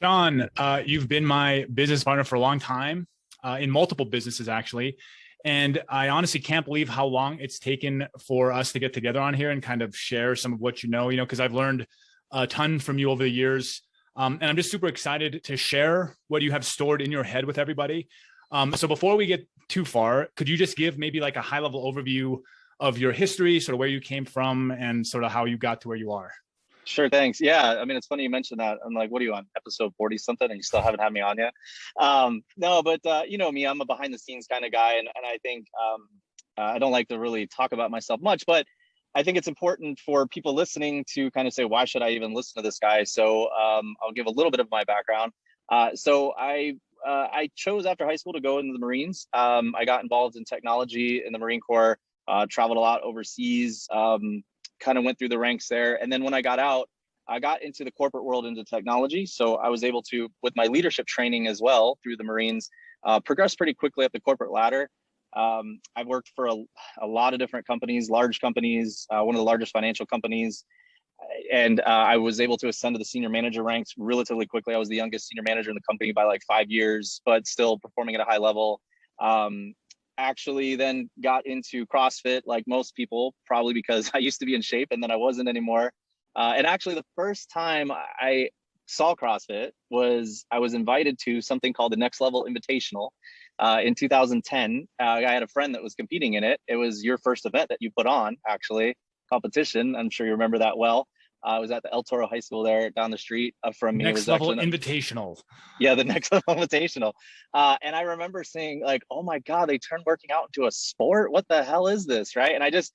Sean, you've been my business partner for a long time, in multiple businesses actually. And I honestly can't believe how long it's taken for us to get together on here and kind of share some of what because I've learned a ton from you over the years. And I'm just super excited to share what you have stored in your head with everybody. So before we get too far, could you just give maybe like a high level overview of your history, sort of where you came from and sort of how you got to where you are? Sure, thanks. Yeah, I mean, it's funny you mentioned that. I'm like, what are you on, episode 40 something, and you still haven't had me on yet? No, but you know me, I'm a behind the scenes kind of guy, and I think I don't like to really talk about myself much, but I think it's important for people listening to kind of say, why should I even listen to this guy? So I'll give a little bit of my background. So I chose after high school to go into the Marines. I got involved in technology in the Marine Corps, traveled a lot overseas. Kind of went through the ranks there. And then when I got out, I got into the corporate world, into technology. So I was able to, with my leadership training as well through the Marines, progress pretty quickly up the corporate ladder. I've worked for a lot of different companies, large companies, one of the largest financial companies. And I was able to ascend to the senior manager ranks relatively quickly. I was the youngest senior manager in the company by like 5 years, but still performing at a high level. Actually then got into CrossFit like most people, probably because I used to be in shape and then I wasn't anymore. And actually the first time I saw CrossFit was I was invited to something called the Next Level Invitational in 2010. I had a friend that was competing in it. It was your first event that you put on, actually, competition. I'm sure you remember that well. I was at the El Toro High School there down the street from me. It Next was Level actually Invitational. Yeah, the Next Level Invitational. And I remember saying like, oh my God, they turned working out into a sport. What the hell is this? Right. And I just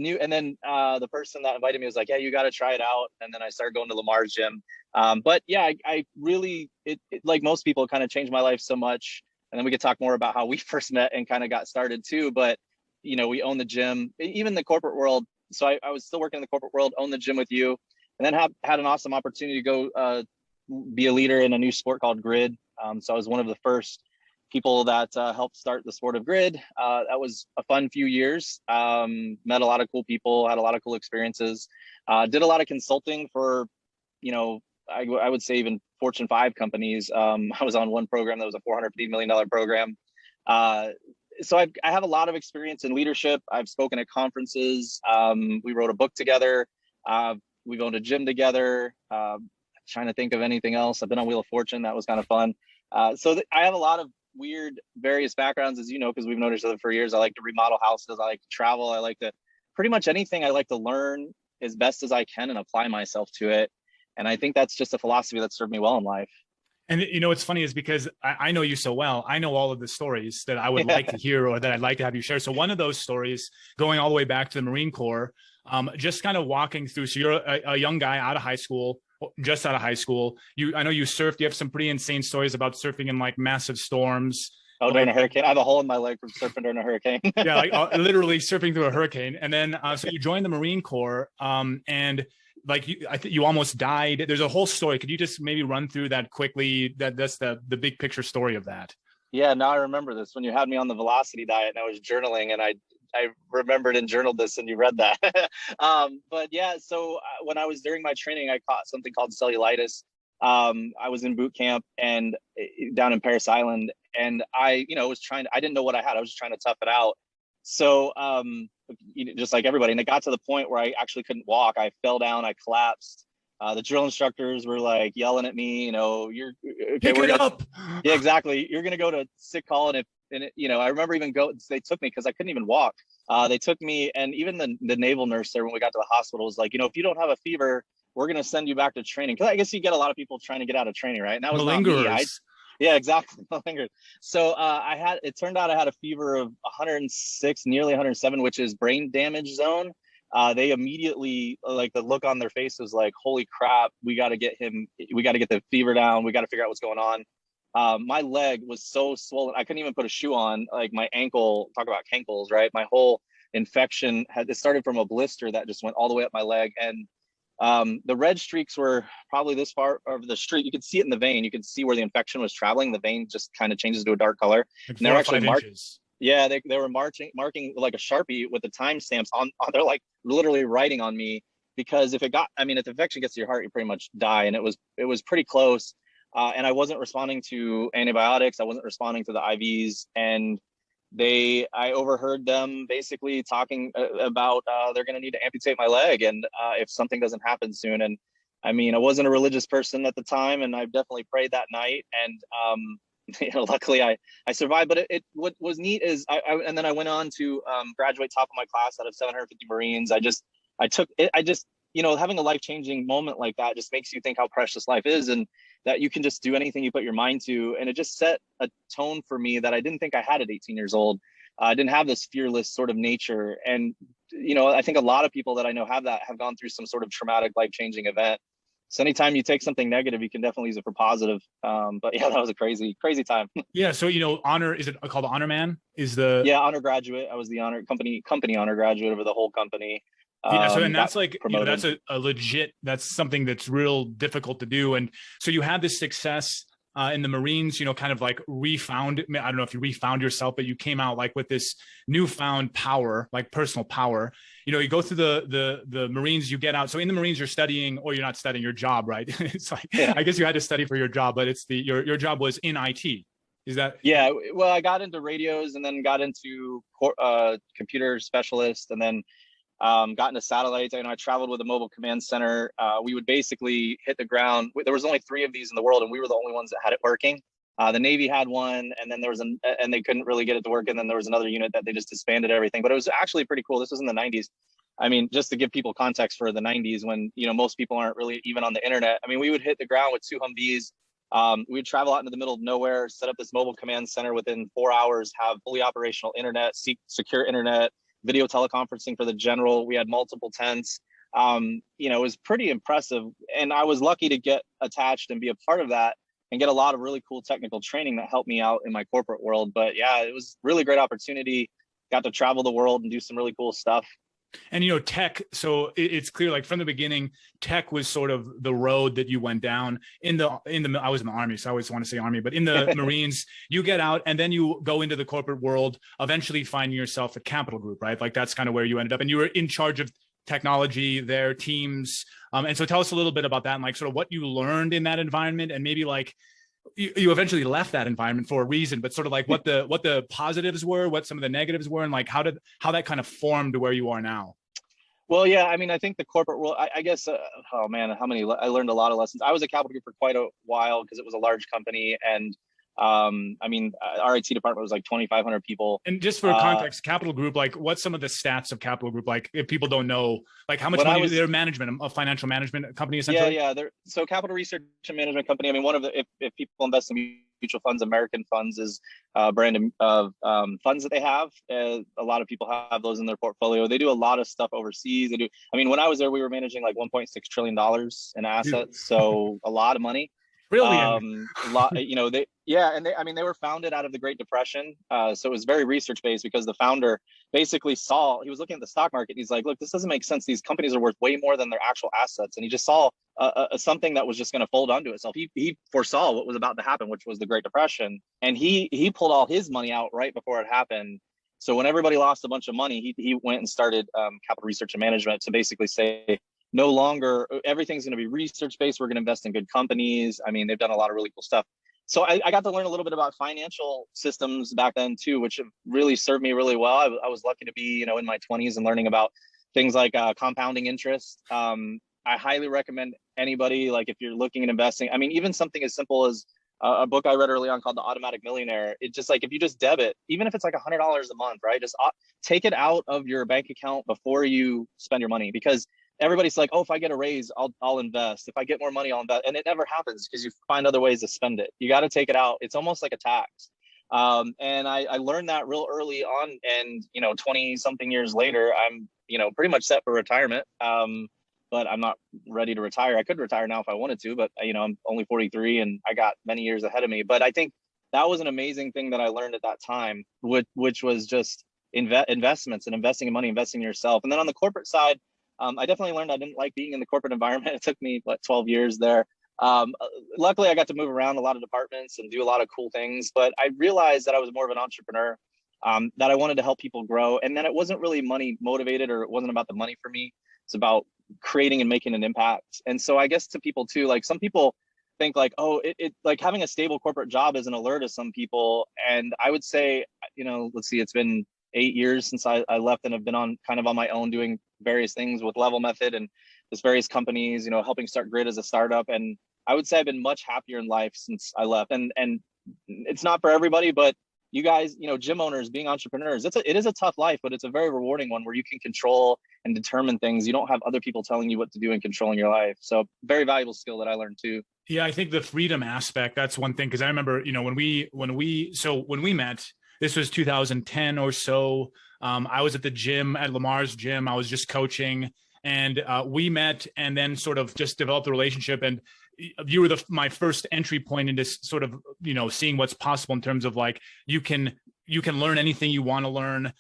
knew. And then the person that invited me was like, yeah, you got to try it out. And then I started going to Lamar's gym. But yeah, I really, like most people, kind of changed my life so much. And then we could talk more about how we first met and kind of got started too. But, you know, we own the gym, even the corporate world. So I was still working in the corporate world, owned the gym with you, and then had an awesome opportunity to go be a leader in a new sport called grid. So I was one of the first people that helped start the sport of grid. That was a fun few years. Met a lot of cool people, had a lot of cool experiences. Did a lot of consulting for, you know, I would say even Fortune 5 companies. I was on one program that was a $450 million program. So I have a lot of experience in leadership. I've spoken at conferences. We wrote a book together. We've owned a gym together. Trying to think of anything else. I've been on Wheel of Fortune. That was kind of fun. I have a lot of weird, various backgrounds, as you know, because we've known each other for years. I like to remodel houses. I like to travel. I like to pretty much anything. I like to learn as best as I can and apply myself to it. And I think that's just a philosophy that served me well in life. And what's funny is because I know you so well, I know all of the stories that I would like to hear or that I'd like to have you share. So one of those stories, going all the way back to the Marine Corps, just kind of walking through. So you're a young guy out of high school, just out of high school. I know you surfed. You have some pretty insane stories about surfing in like massive storms. Oh, during a hurricane. I have a hole in my leg from surfing during a hurricane. Yeah, like literally surfing through a hurricane. And then so you joined the Marine Corps, and like I think you almost died. There's a whole story. Could you just maybe run through that quickly? That's the big picture story of that. Yeah, now I remember this when you had me on the velocity diet and I was journaling, and I remembered and journaled this, and you read that. But yeah, so when I was during my training, I caught something called cellulitis. I was in boot camp and down in Paris Island, and I didn't know what I had. I was just trying to tough it out. So just like everybody, and it got to the point where I actually couldn't walk. I fell down, I collapsed. The drill instructors were like yelling at me, you're okay, pick it up. Yeah, exactly. You're gonna go to sick call, and I remember even they took me because I couldn't even walk. They took me, and even the naval nurse there when we got to the hospital was like, if you don't have a fever, we're gonna send you back to training. Because I guess you get a lot of people trying to get out of training, right? And that was not me. Yeah, exactly. So it turned out I had a fever of 106, nearly 107, which is brain damage zone. They immediately, like, the look on their face was like, holy crap, we got to get the fever down. We got to figure out what's going on. My leg was so swollen. I couldn't even put a shoe on. Like my ankle, talk about cankles, right? My whole infection it started from a blister that just went all the way up my leg. And the red streaks were probably this far of the street. You could see it in the vein. You could see where the infection was traveling. The vein just kind of changes to a dark color. Like and they're actually yeah, they were marking like a Sharpie with the timestamps on. They're like literally writing on me, because if the infection gets to your heart, you pretty much die. And it was pretty close. and I wasn't responding to antibiotics. I wasn't responding to the IVs, and I overheard them basically talking about they're going to need to amputate my leg, and if something doesn't happen soon. And I mean, I wasn't a religious person at the time, and I definitely prayed that night, and luckily I survived. But what was neat is and then I went on to graduate top of my class out of 750 Marines. I took it. Having a life-changing moment like that just makes you think how precious life is, and that you can just do anything you put your mind to. And it just set a tone for me that I didn't think I had at 18 years old. I didn't have this fearless sort of nature. And, I think a lot of people that I know have gone through some sort of traumatic, life-changing event. So anytime you take something negative, you can definitely use it for positive. But yeah, that was a crazy, crazy time. Yeah. So, honor, is it called Honor Man? Yeah, honor graduate. I was the company honor graduate over the whole company. Yeah, so and that's like promoted. that's a legit, that's something that's real difficult to do. And so you had this success in the Marines, kind of like refound. I don't know if you refound yourself, but you came out like with this newfound power, like personal power. You go through the Marines, you get out. So in the Marines, you're studying, or you're not studying your job, right? It's like, yeah. I guess you had to study for your job, but it's your job was in IT. Is that? Yeah, well, I got into radios and then got into computer specialist, and then got into satellites. I traveled with a mobile command center. We would basically hit the ground. There was only 3 of these in the world, and we were the only ones that had it working. The Navy had one, and then and they couldn't really get it to work. And then there was another unit that they just disbanded everything. But it was actually pretty cool. This was in the 90s. I mean, just to give people context for the 90s, when most people aren't really even on the internet. I mean, we would hit the ground with 2 Humvees. We would travel out into the middle of nowhere, set up this mobile command center. Within 4 hours, have fully operational internet, secure internet, video teleconferencing for the general. We had multiple tents. It was pretty impressive. And I was lucky to get attached and be a part of that and get a lot of really cool technical training that helped me out in my corporate world. But yeah, it was really great opportunity. Got to travel the world and do some really cool stuff. And, tech, so it's clear, like from the beginning, tech was sort of the road that you went down I was in the Army, so I always want to say Army, but in the Marines, you get out and then you go into the corporate world, eventually finding yourself at Capital Group, right? Like that's kind of where you ended up, and you were in charge of technology, their teams. And so tell us a little bit about that and like sort of what you learned in that environment, and maybe like you eventually left that environment for a reason, but sort of like what the positives were, what some of the negatives were, and like how that kind of formed to where you are now. Well, yeah, I mean, I think the corporate world, I guess, oh man, I learned a lot of lessons. I was at Capital Group for quite a while because it was a large company, and our IT department was like 2,500 people. And just for context, Capital Group, like what's some of the stats of Capital Group? Like if people don't know, like how much money they're management, a financial management company essentially? Yeah. So Capital Research and Management Company. I mean, one of the, if people invest in mutual funds, American Funds is a brand of funds that they have. A lot of people have those in their portfolio. They do a lot of stuff overseas. When I was there, we were managing like $1.6 trillion in assets. So a lot of money. Really? A lot, they were founded out of the Great Depression. So it was very research based, because the founder basically he was looking at the stock market. And he's like, look, this doesn't make sense. These companies are worth way more than their actual assets. And he just saw something that was just going to fold onto itself. He foresaw what was about to happen, which was the Great Depression. And he pulled all his money out right before it happened. So when everybody lost a bunch of money, he went and started Capital Research and Management to basically say, no longer everything's going to be research based. We're going to invest in good companies. I mean, they've done a lot of really cool stuff. So I got to learn a little bit about financial systems back then too, which have really served me really well. I was lucky to be, in my 20s and learning about things like compounding interest. I highly recommend anybody, like if you're looking at investing, I mean, even something as simple as a book I read early on called The Automatic Millionaire. It just like, if you just debit, even if it's like $100 a month, right? Just take it out of your bank account before you spend your money, because everybody's like, oh, if I get a raise, I'll invest. If I get more money, I'll invest. And it never happens because you find other ways to spend it. You got to take it out. It's almost like a tax. And I learned that real early on, and 20 something years later, I'm pretty much set for retirement. But I'm not ready to retire. I could retire now if I wanted to, but I'm only 43 and I got many years ahead of me. But I think that was an amazing thing that I learned at that time, which was just investments and investing in money, investing in yourself. And then on the corporate side, I definitely learned I didn't like being in the corporate environment. It took me 12 years there. Luckily, I got to move around a lot of departments and do a lot of cool things, but I realized that I was more of an entrepreneur, that I wanted to help people grow, and that it wasn't really money motivated, or it wasn't about the money for me. It's about creating and making an impact. And so I guess to people too, like some people think like, oh, it like having a stable corporate job is an allure to some people. And I would say, let's see, it's been 8 years since I left and have been on kind of on my own doing various things with Level Method and just various companies, helping start Grid as a startup. And I would say I've been much happier in life since I left. And it's not for everybody, but you guys, gym owners, being entrepreneurs, it is a tough life, but it's a very rewarding one where you can control and determine things. You don't have other people telling you what to do and controlling your life. So very valuable skill that I learned too. Yeah, I think the freedom aspect, that's one thing. Cause I remember, when we met, this was 2010 or so. I was at the gym, at Lamar's gym. I was just coaching, and we met and then sort of just developed a relationship. And you were my first entry point into sort of, seeing what's possible in terms of like, you can learn anything you want to learn.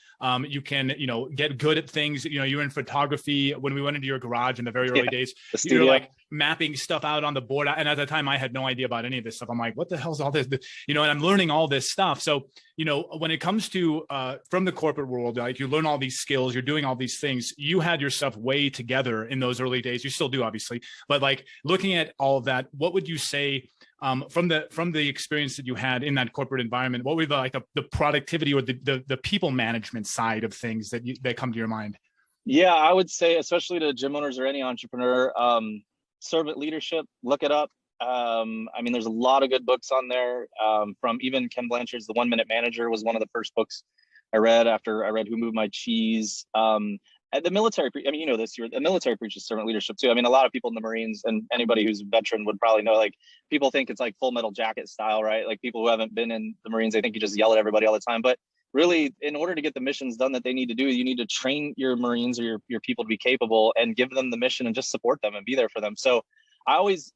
You can, get good at things. You're in photography. When we went into your garage in the very early days, you're like mapping stuff out on the board. And at the time I had no idea about any of this stuff. I'm like, what the hell's all this? And I'm learning all this stuff. So, when it comes to, from the corporate world, like you learn all these skills, you're doing all these things, you had your stuff way together in those early days. You still do, obviously, but like looking at all of that, what would you say, from the experience that you had in that corporate environment, what were the productivity or the people management side of things that come to your mind? Yeah, I would say, especially to gym owners or any entrepreneur, servant leadership, look it up. There's a lot of good books on there, from even Ken Blanchard's The 1 Minute Manager was one of the first books I read after I read Who Moved My Cheese. The military, the military preaches servant leadership too. A lot of people in the Marines, and anybody who's a veteran would probably know, like, people think it's like Full Metal Jacket style, right? Like, people who haven't been in the Marines, they think you just yell at everybody all the time. But really, in order to get the missions done that they need to do, you need to train your Marines or your people to be capable and give them the mission and just support them and be there for them. So I was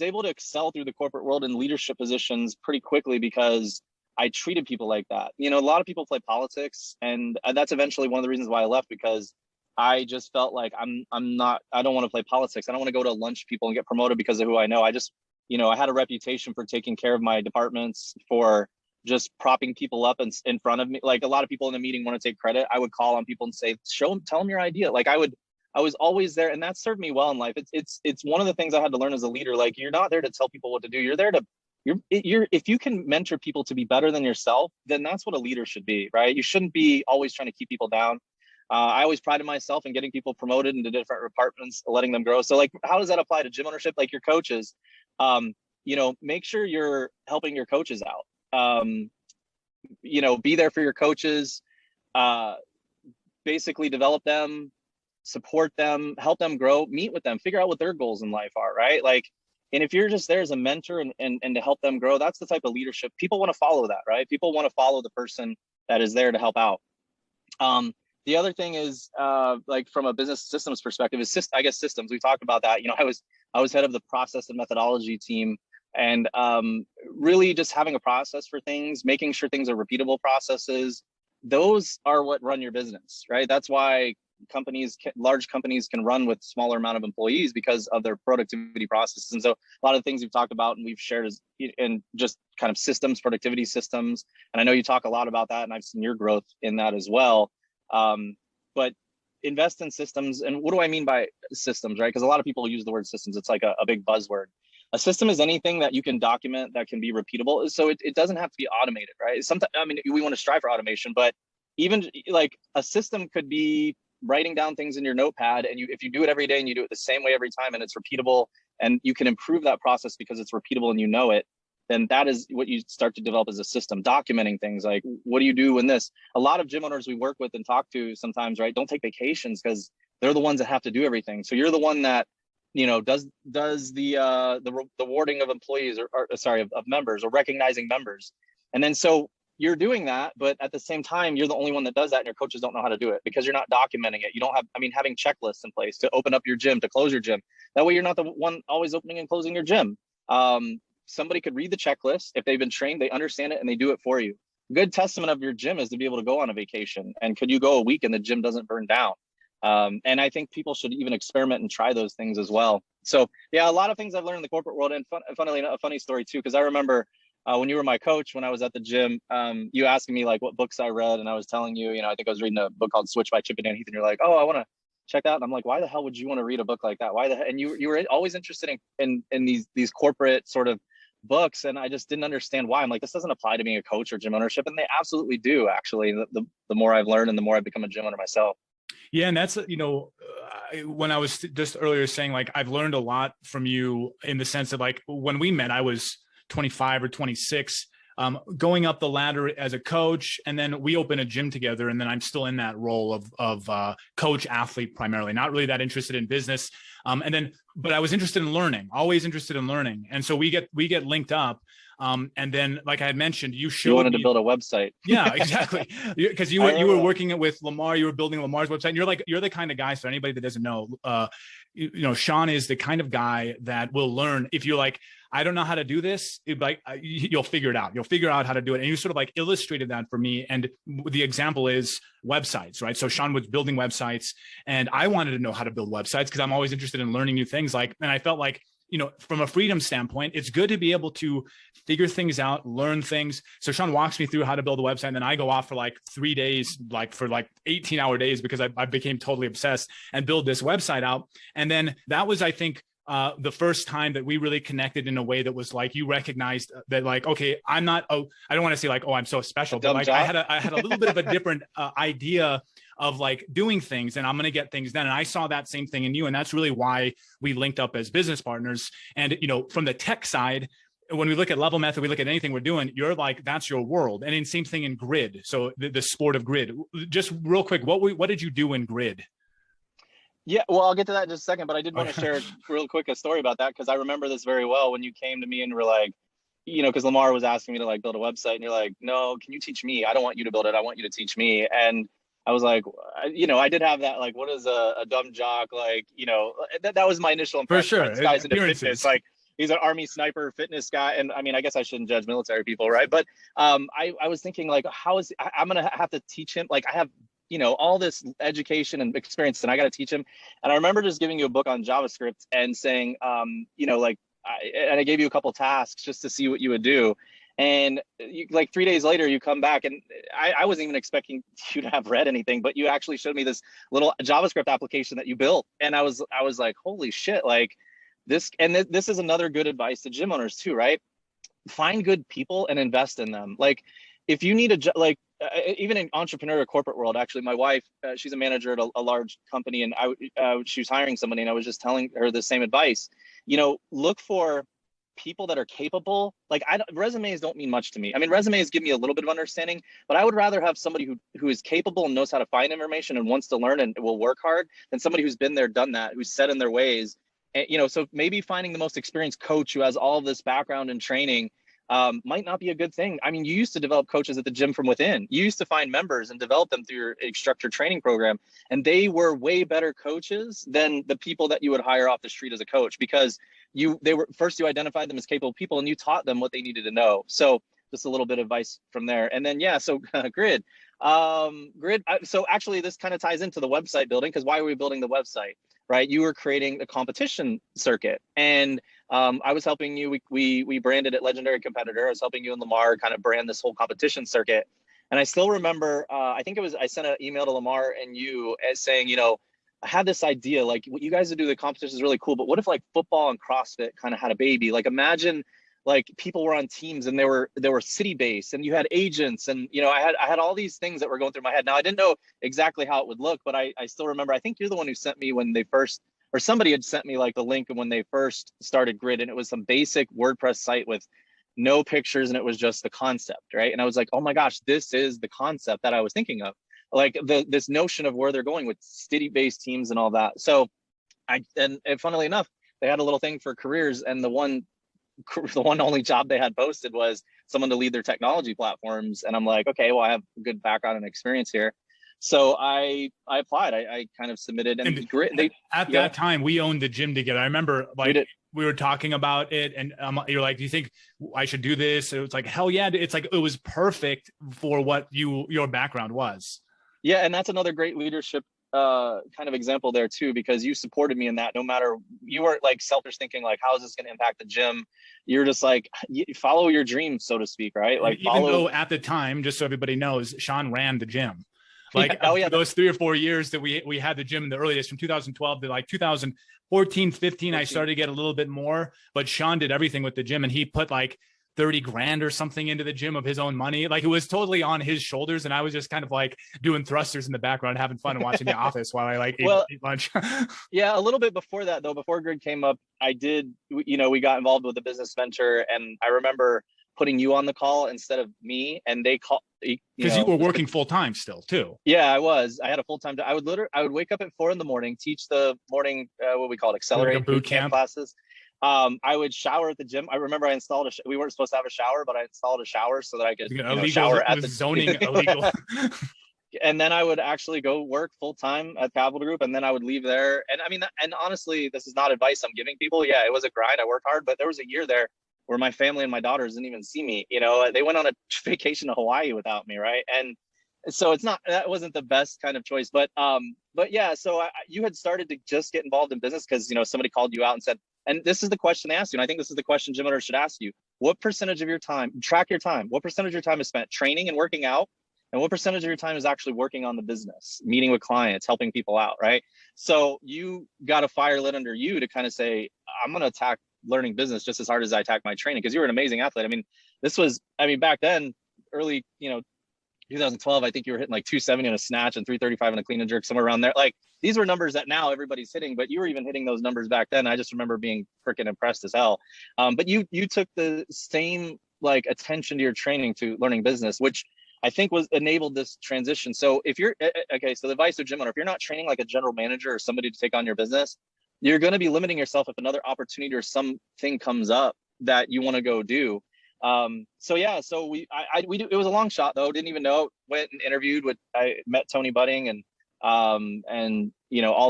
able to excel through the corporate world in leadership positions pretty quickly because I treated people like that. A lot of people play politics, and that's eventually one of the reasons why I left, because I just felt like I don't want to play politics. I don't want to go to lunch people and get promoted because of who I know. I just, I had a reputation for taking care of my departments, for just propping people up in front of me. Like, a lot of people in a meeting want to take credit. I would call on people and say, tell them your idea. Like, I was always there, and that served me well in life. It's one of the things I had to learn as a leader. Like, you're not there to tell people what to do. You're there to, if you can mentor people to be better than yourself, then that's what a leader should be, right? You shouldn't be always trying to keep people down. I always prided myself in getting people promoted into different departments, letting them grow. So, like, how does that apply to gym ownership? Like, your coaches, make sure you're helping your coaches out. Be there for your coaches, basically develop them, support them, help them grow, meet with them, figure out what their goals in life are, right? Like, and if you're just there as a mentor and to help them grow, that's the type of leadership people want to follow, that, right? People want to follow the person that is there to help out. The other thing is, like, from a business systems perspective, is systems. We talked about that. I was head of the process and methodology team, and really just having a process for things, making sure things are repeatable processes. Those are what run your business, right? That's why large companies can run with smaller amount of employees, because of their productivity processes. And so a lot of the things we've talked about and we've shared is in just kind of systems, productivity systems. And I know you talk a lot about that, and I've seen your growth in that as well. But invest in systems. And what do I mean by systems, right? Because a lot of people use the word systems. It's like a big buzzword. A system is anything that you can document that can be repeatable. So it doesn't have to be automated, right? Sometimes, we want to strive for automation, but even like a system could be writing down things in your notepad, and if you do it every day and you do it the same way every time, and it's repeatable, and you can improve that process because it's repeatable and you know it, then that is what you start to develop as a system. Documenting things like, what do you do when this? A lot of gym owners we work with and talk to sometimes, right, don't take vacations because they're the ones that have to do everything. So you're the one that, does the rewarding of employees of members, or recognizing members. And then so you're doing that, but at the same time, you're the only one that does that, and your coaches don't know how to do it because you're not documenting it. You don't have, having checklists in place to open up your gym, to close your gym. That way you're not the one always opening and closing your gym. Somebody could read the checklist. If they've been trained, they understand it and they do it for you. Good testament of your gym is to be able to go on a vacation. And could you go a week and the gym doesn't burn down? And I think people should even experiment and try those things as well. So yeah, a lot of things I've learned in the corporate world. And funnily enough, a funny story too, because I remember when you were my coach, when I was at the gym, you asking me like what books I read, and I was telling you, I think I was reading a book called Switch by Chip and Dan Heath, and you're like, oh, I want to check that. And I'm like, why the hell would you want to read a book like that? Why the hell? And you were always interested in these corporate sort of books. And I just didn't understand why. I'm like, this doesn't apply to being a coach or gym ownership. And they absolutely do, actually. The more I've learned and the more I've become a gym owner myself. Yeah. And that's, when I was just earlier saying, like, I've learned a lot from you in the sense of, like, when we met, I was 25 or 26, going up the ladder as a coach. And then we open a gym together. And then I'm still in that role of coach athlete, primarily, not really that interested in business. But I was interested in learning, always interested in learning. And so we get linked up. And then, like I had mentioned, you wanted to build a website. Yeah, exactly. Because you were working with Lamar, you were building Lamar's website. And you're the kind of guy. So anybody that doesn't know, Sean is the kind of guy that will learn. If you're like, I don't know how to do this, you'll figure it out. You'll figure out how to do it. And you sort of like illustrated that for me. And the example is websites, right? So Sean was building websites, and I wanted to know how to build websites because I'm always interested in learning new things. And I felt like, from a freedom standpoint, it's good to be able to figure things out, learn things. So Sean walks me through how to build a website. And then I go off for like 3 days, for 18-hour days, because I became totally obsessed and build this website out. And then that was, I think, the first time that we really connected in a way that was like, you recognized that, like, okay, I don't want to say like, oh, I'm so special, but like I had a little bit of a different idea of like doing things, and I'm going to get things done. And I saw that same thing in you. And that's really why we linked up as business partners. And, from the tech side, when we look at Level Method, we look at anything we're doing, you're like, that's your world. And then same thing in Grid. So the sport of Grid. Just real quick, what did you do in Grid? Yeah, well, I'll get to that in just a second, but I did want to share real quick a story about that, because I remember this very well when you came to me and were like, because Lamar was asking me to like build a website, and you're like, no, can you teach me? I don't want you to build it. I want you to teach me. And I was like, I did have that, like, what is a dumb jock? Like, that was my initial impression. For sure. Right? This guy's into fitness. Like, he's an Army sniper fitness guy. And I mean, I guess I shouldn't judge military people, right? But I was thinking, like, I'm going to have to teach him. Like, I have, all this education and experience, and I got to teach him. And I remember just giving you a book on JavaScript and saying, and I gave you a couple tasks just to see what you would do. And like 3 days later, you come back, and I wasn't even expecting you to have read anything, but you actually showed me this little JavaScript application that you built. And I was like, holy shit, like this. And this is another good advice to gym owners too, right? Find good people and invest in them. Like, if you need even in entrepreneur or corporate world, actually, my wife, she's a manager at a large company, and she was hiring somebody, and I was just telling her the same advice. Look for people that are capable. Like, resumes don't mean much to me. I mean, resumes give me a little bit of understanding, but I would rather have somebody who is capable and knows how to find information and wants to learn and will work hard than somebody who's been there, done that, who's set in their ways. And, so maybe finding the most experienced coach who has all of this background and training might not be a good thing. I mean, you used to develop coaches at the gym from within. You used to find members and develop them through your structured training program. And they were way better coaches than the people that you would hire off the street as a coach, because you identified them as capable people and you taught them what they needed to know. So just a little bit of advice from there. And then, so Grid. So actually this kind of ties into the website building, because why are we building the website, right? You were creating a competition circuit, and I was helping you. We branded it Legendary Competitor. I was helping you and Lamar kind of brand this whole competition circuit. And I still remember, I sent an email to Lamar and you as saying, I had this idea, like, what you guys do the competition is really cool, but what if like football and CrossFit kind of had a baby? Like, imagine like people were on teams and they were city based, and you had agents, and I had all these things that were going through my head. Now I didn't know exactly how it would look, but I still remember, I think you're the one who sent me when they first, or somebody had sent me like the link when they first started Grid, and it was some basic WordPress site with no pictures, and it was just the concept, right? And I was like, oh my gosh, this is the concept that I was thinking of, like this notion of where they're going with city-based teams and all that. So and funnily enough, they had a little thing for careers, and the one only job they had posted was someone to lead their technology platforms. And I'm like, okay, well, I have a good background and experience here. So I applied. I kind of submitted, and at that time we owned the gym together. I remember we were talking about it, and you're like, do you think I should do this? It was like, hell yeah. It's like, it was perfect for what your background was. Yeah. And that's another great leadership kind of example there too, because you supported me in that. No matter, you weren't like selfish thinking like, how is this going to impact the gym? You're just like, follow your dream, so to speak, right? Like, even though at the time, just so everybody knows, Sean ran the gym. Like Oh yeah. for those 3 or 4 years that we had the gym in the earliest, from 2012 to like 2014, 15, I started to get a little bit more, but Sean did everything with the gym, and he put like 30 grand or something into the gym of his own money. Like it was totally on his shoulders. And I was just kind of like doing thrusters in the background, having fun and watching The Office while I like ate lunch. Yeah, a little bit before that though, before Grid came up, I did, we got involved with a business venture, and I remember putting you on the call instead of me, and they call, because you were working full time still too. Yeah, I had a full time. I would wake up at 4 a.m, teach the morning, what we call it, accelerate like boot camp classes. I would shower at the gym. I remember I installed we weren't supposed to have a shower, but I installed a shower so that I could shower at the zoning illegal. And then I would actually go work full time at Capital Group, and then I would leave there. And I mean, and honestly, this is not advice I'm giving people. Yeah, it was a grind. I worked hard, but there was a year there where my family and my daughters didn't even see me. They went on a vacation to Hawaii without me, right? And so that wasn't the best kind of choice, but yeah. So you had started to just get involved in business because somebody called you out and said, and this is the question they asked you, and I think this is the question gym owners should ask you: what percentage of your time, track your time, what percentage of your time is spent training and working out? And what percentage of your time is actually working on the business, meeting with clients, helping people out, right? So you got a fire lit under you to kind of say, I'm going to attack learning business just as hard as I attack my training, because you were an amazing athlete. I mean, back then, early, 2012, I think you were hitting like 270 in a snatch and 335 in a clean and jerk, somewhere around there. Like these were numbers that now everybody's hitting, but you were even hitting those numbers back then. I just remember being freaking impressed as hell. But you took the same like attention to your training to learning business, which I think enabled this transition. So if you're, okay, so the advice to gym owner, if you're not training like a general manager or somebody to take on your business, you're going to be limiting yourself if another opportunity or something comes up that you want to go do. So yeah, so we do, it was a long shot though. Didn't even know, went and interviewed I met Tony Budding and all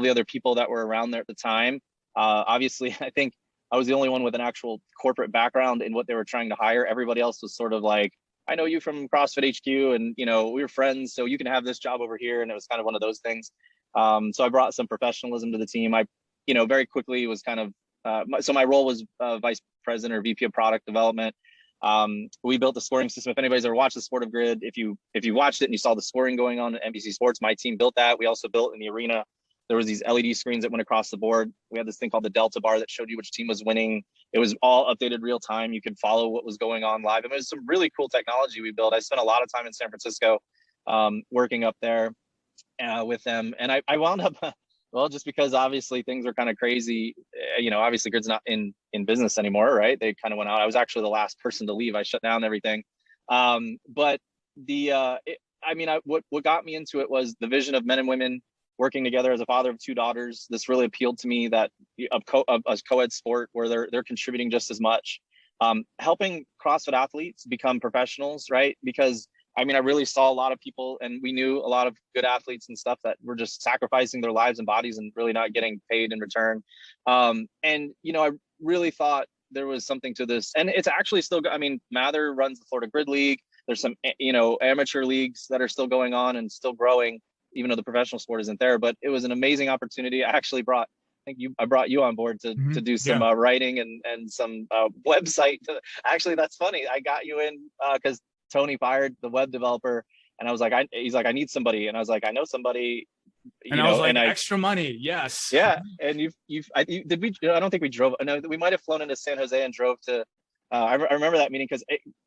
the other people that were around there at the time. Obviously I think I was the only one with an actual corporate background in what they were trying to hire. Everybody else was sort of like, I know you from CrossFit HQ and, we were friends, so you can have this job over here. And it was kind of one of those things. So I brought some professionalism to the team. I, very quickly was kind of, so my role was vice president or VP of product development. We built the scoring system. If anybody's ever watched the Sport of Grid, if you watched it and you saw the scoring going on at NBC Sports, my team built that. We also built in the arena. There was these LED screens that went across the board. We had this thing called the Delta bar that showed you which team was winning. It was all updated real time. You could follow what was going on live. It was some really cool technology we built. I spent a lot of time in San Francisco working up there with them. And I wound up, well, just because obviously things are kind of crazy. Obviously Grid's not in business anymore, right? They kind of went out. I was actually the last person to leave. I shut down everything. But what got me into it was the vision of men and women working together. As a father of 2 daughters, this really appealed to me, that of a co-ed sport where they're contributing just as much, helping CrossFit athletes become professionals, right? Because I really saw a lot of people, and we knew a lot of good athletes and stuff that were just sacrificing their lives and bodies and really not getting paid in return. I really thought there was something to this, and it's actually still, Mather runs the Florida Grid League. There's some, amateur leagues that are still going on and still growing, even though the professional sport isn't there. But it was an amazing opportunity. I actually I brought you on board to do some writing and some website. Actually, that's funny. I got you in because Tony fired the web developer, and I was like, he's like, I need somebody, and I was like, I know somebody. And I was like, extra money, yes. Yeah, and I don't think we drove. No, we might have flown into San Jose and drove to. I remember that meeting because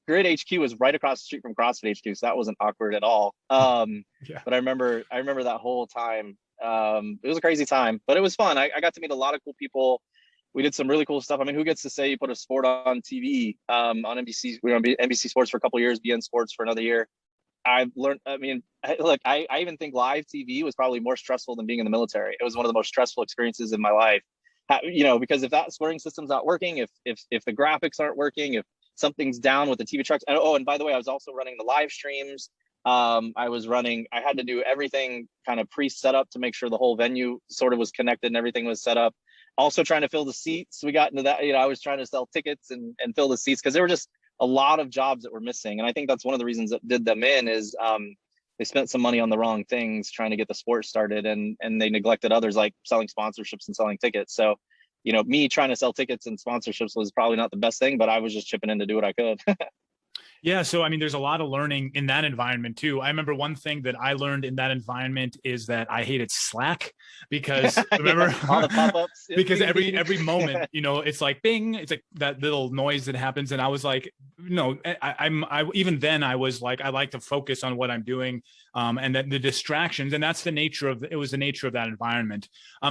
Grid HQ was right across the street from CrossFit HQ, so that wasn't awkward at all. But I remember that whole time. It was a crazy time, but it was fun. I got to meet a lot of cool people. We did some really cool stuff. Who gets to say you put a sport on TV on NBC? We were on NBC Sports for a couple of years, BN Sports for another year. I've learned. I even think live TV was probably more stressful than being in the military. It was one of the most stressful experiences in my life. Because if that scoring system's not working, if the graphics aren't working, if something's down with the TV trucks. And by the way, I was also running the live streams. I had to do everything kind of pre-set up to make sure the whole venue sort of was connected and everything was set up. Also trying to fill the seats. We got into that, I was trying to sell tickets and fill the seats because there were just a lot of jobs that were missing. And I think that's one of the reasons that did them in is they spent some money on the wrong things trying to get the sport started, and they neglected others like selling sponsorships and selling tickets. So, me trying to sell tickets and sponsorships was probably not the best thing, but I was just chipping in to do what I could. Yeah. So, I mean, there's a lot of learning in that environment too. I remember one thing that I learned in that environment is that I hated Slack because remember All the pop-ups. because Ding, ding. every moment, it's like bing, it's like that little noise that happens. And I was like, no, even then I was like, I like to focus on what I'm doing. And then the distractions, and that's it was the nature of that environment.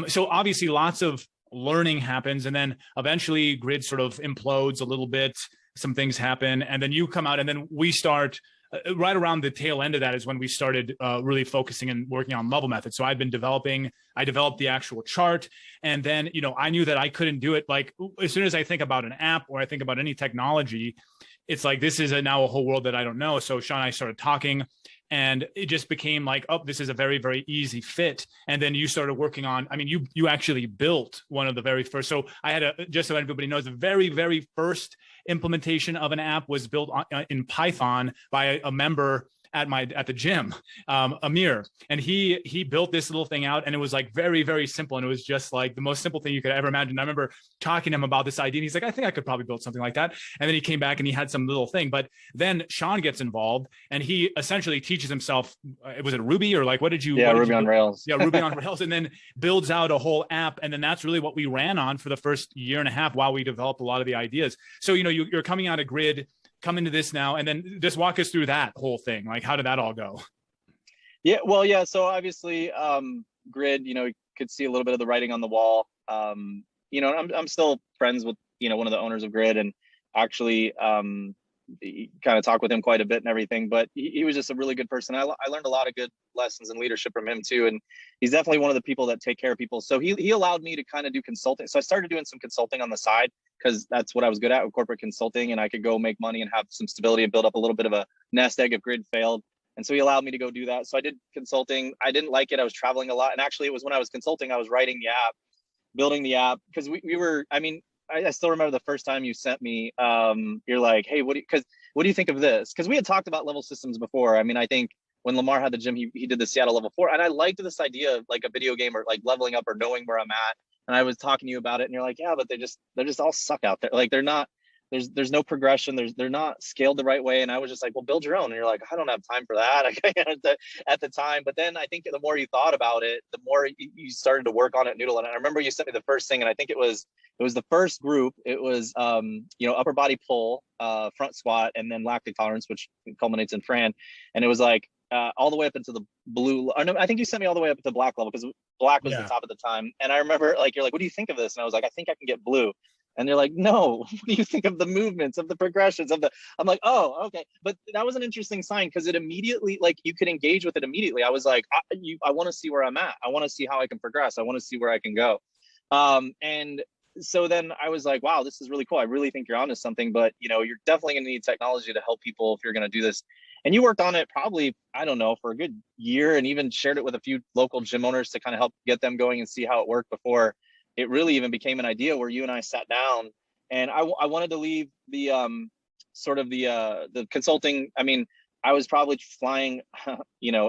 So obviously lots of learning happens, and then eventually grid sort of implodes a little bit. Some things happen, and then you come out, and then we start right around the tail end of that is when we started really focusing and working on level methods. So I developed the actual chart, and then I knew that I couldn't do it. Like as soon as I think about an app or I think about any technology, it's like this is now a whole world that I don't know. So Sean and I started talking, and it just became like, oh, this is a very, very easy fit. And then you started working on, I mean, you actually built one of the very first. So I had just so everybody knows, the very, very first implementation of an app was built in Python by a member at the gym, Amir, and he built this little thing out, and it was like very, very simple, and it was just like the most simple thing you could ever imagine. I remember talking to him about this idea, and he's like, I think I could probably build something like that. And then he came back and he had some little thing, but then Sean gets involved, and he essentially teaches himself. Was it Ruby or like what did you? Yeah, what Ruby on Rails. Yeah, Ruby on Rails, and then builds out a whole app, and then that's really what we ran on for the first year and a half while we developed a lot of the ideas. So you're coming out of Grid, come into this now, and then just walk us through that whole thing. Like, how did that all go? Yeah, well, yeah. So obviously, Grid, you could see a little bit of the writing on the wall. I'm still friends with one of the owners of Grid, and actually kind of talk with him quite a bit and everything. But he was just a really good person. I learned a lot of good lessons in leadership from him too, and he's definitely one of the people that take care of people. So he allowed me to kind of do consulting. So I started doing some consulting on the side because that's what I was good at with corporate consulting, and I could go make money and have some stability and build up a little bit of a nest egg if Grid failed. And so he allowed me to go do that. So I did consulting. I didn't like it. I was traveling a lot. And actually it was when I was consulting, I was writing the app, building the app, because we were, I mean, I still remember the first time you sent me, you're like, hey, what do you think of this? Because we had talked about level systems before. I mean, I think when Lamar had the gym, he did the Seattle level 4. And I liked this idea of like a video game or like leveling up or knowing where I'm at. And I was talking to you about it, and you're like, yeah, but they're just all suck out there. Like they're not, there's no progression. They're not scaled the right way. And I was just like, well, build your own. And you're like, I don't have time for that at the time. But then I think the more you thought about it, the more you started to work on it, noodle. And I remember you sent me the first thing, and I think it was the first group. It was upper body pull, front squat, and then lactic tolerance, which culminates in Fran. And it was like all the way up into the blue. Or no, I think you sent me all the way up to black level, because black was the top at the time. And I remember like, you're like, what do you think of this? And I was like, I think I can get blue. And they're like, no, what do you think of the movements, of the progressions, I'm like, oh, okay. But that was an interesting sign, because it immediately, like, you could engage with it immediately. I was like, I want to see where I'm at. I want to see how I can progress. I want to see where I can go. And so then I was like, wow, this is really cool. I really think you're onto something, but you're definitely going to need technology to help people if you're going to do this. And you worked on it probably, I don't know, for a good year, and even shared it with a few local gym owners to kind of help get them going and see how it worked before it really even became an idea where you and I sat down. And I wanted to leave the sort of the consulting. I mean, I was probably flying,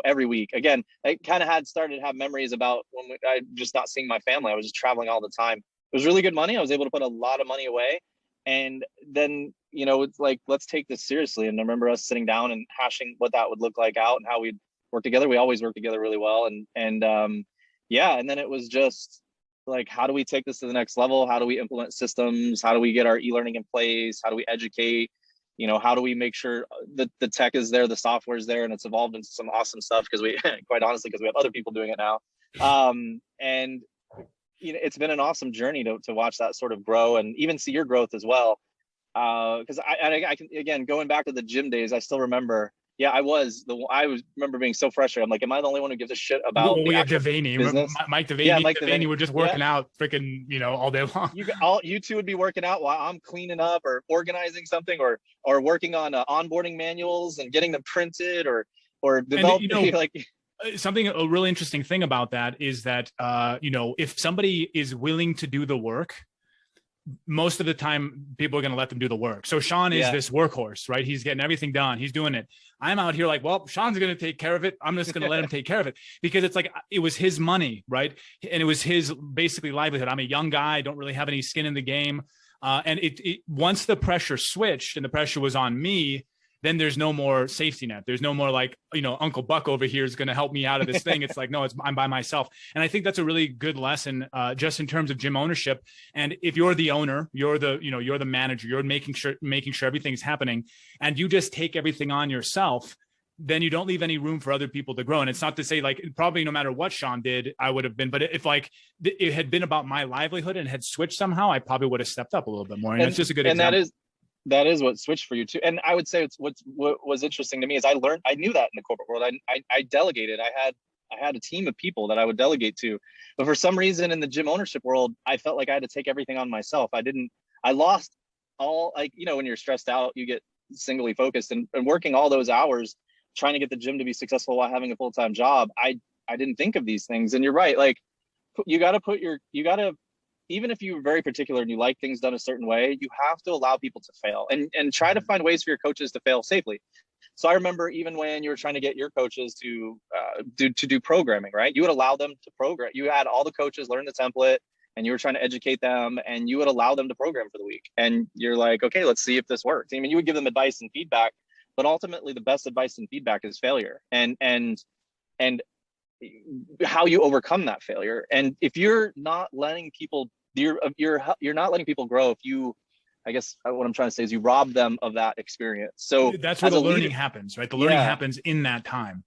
every week. Again, I kind of had started to have memories about when I just not seeing my family. I was just traveling all the time. It was really good money. I was able to put a lot of money away. And then, it's like, let's take this seriously. And I remember us sitting down and hashing what that would look like out and how we'd work together. We always work together really well. And then it was just like, how do we take this to the next level? How do we implement systems? How do we get our e-learning in place? How do we educate? How do we make sure that the tech is there, the software is there, and it's evolved into some awesome stuff? Because we, quite honestly, because we have other people doing it now. And it's been an awesome journey to watch that sort of grow, and even see your growth as well. Because I can, again, going back to the gym days, I still remember. Yeah, I remember being so frustrated. I'm like, am I the only one who gives a shit about we had Devaney, Mike Devaney. Yeah, Mike Devaney were just working out freaking, all day long. You two would be working out while I'm cleaning up or organizing something or working on onboarding manuals and getting them printed or developing like. Something, a really interesting thing about that is that, if somebody is willing to do the work, most of the time people are going to let them do the work. So Sean is this workhorse, right? He's getting everything done. He's doing it. I'm out here like, well, Sean's going to take care of it. I'm just going to let him take care of it, because it's like, it was his money, right? And it was his basically livelihood. I'm a young guy. I don't really have any skin in the game. And it once the pressure switched and the pressure was on me, then there's no more safety net. There's no more like, Uncle Buck over here is going to help me out of this thing. It's like, no, I'm by myself. And I think that's a really good lesson, just in terms of gym ownership. And if you're the owner, you're the manager, you're making sure everything's happening, and you just take everything on yourself, then you don't leave any room for other people to grow. And it's not to say like, probably no matter what Sean did, I would have been, but if like it had been about my livelihood and had switched somehow, I probably would have stepped up a little bit more. And it's just a good example. And that is what switched for you too. And I would say what was interesting to me is I knew that in the corporate world. I delegated. I had a team of people that I would delegate to, but for some reason in the gym ownership world, I felt like I had to take everything on myself. I lost all, like, when you're stressed out, you get singly focused, and working all those hours, trying to get the gym to be successful while having a full-time job. I didn't think of these things. And you're right. Like, you got to, even if you're very particular and you like things done a certain way, you have to allow people to fail and try to find ways for your coaches to fail safely. So I remember even when you were trying to get your coaches to do programming, right? You would allow them to program. You had all the coaches learn the template, and you were trying to educate them, and you would allow them to program for the week. And you're like, okay, let's see if this works. I mean, you would give them advice and feedback, but ultimately the best advice and feedback is failure and how you overcome that failure. And if you're not letting people, you're not letting people grow. I guess what I'm trying to say is you rob them of that experience. So that's where the learning happens, right? The learning happens in that time.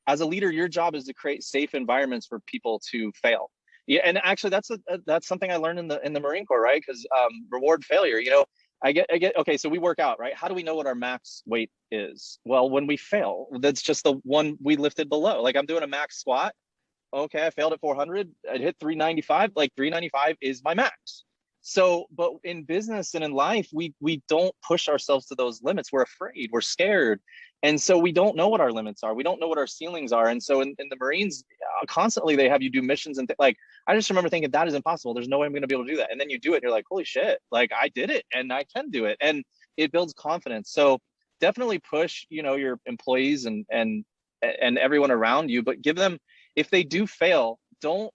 As a leader, your job is to create safe environments for people to fail. Yeah, and actually that's something I learned in the Marine Corps, right? Because reward failure. I get okay. So we work out, right? How do we know what our max weight is? Well, when we fail, that's just the one we lifted below. Like, I'm doing a max squat. Okay, I failed at 400. I hit 395. Like, 395 is my max. So, but in business and in life, we don't push ourselves to those limits. We're afraid. We're scared. And so we don't know what our limits are. We don't know what our ceilings are. And so in the Marines, constantly they have you do missions and like, I just remember thinking that is impossible. There's no way I'm going to be able to do that. And then you do it and you're like, holy shit, like I did it and I can do it. And it builds confidence. So definitely push, your employees and everyone around you, but give them, if they do fail, don't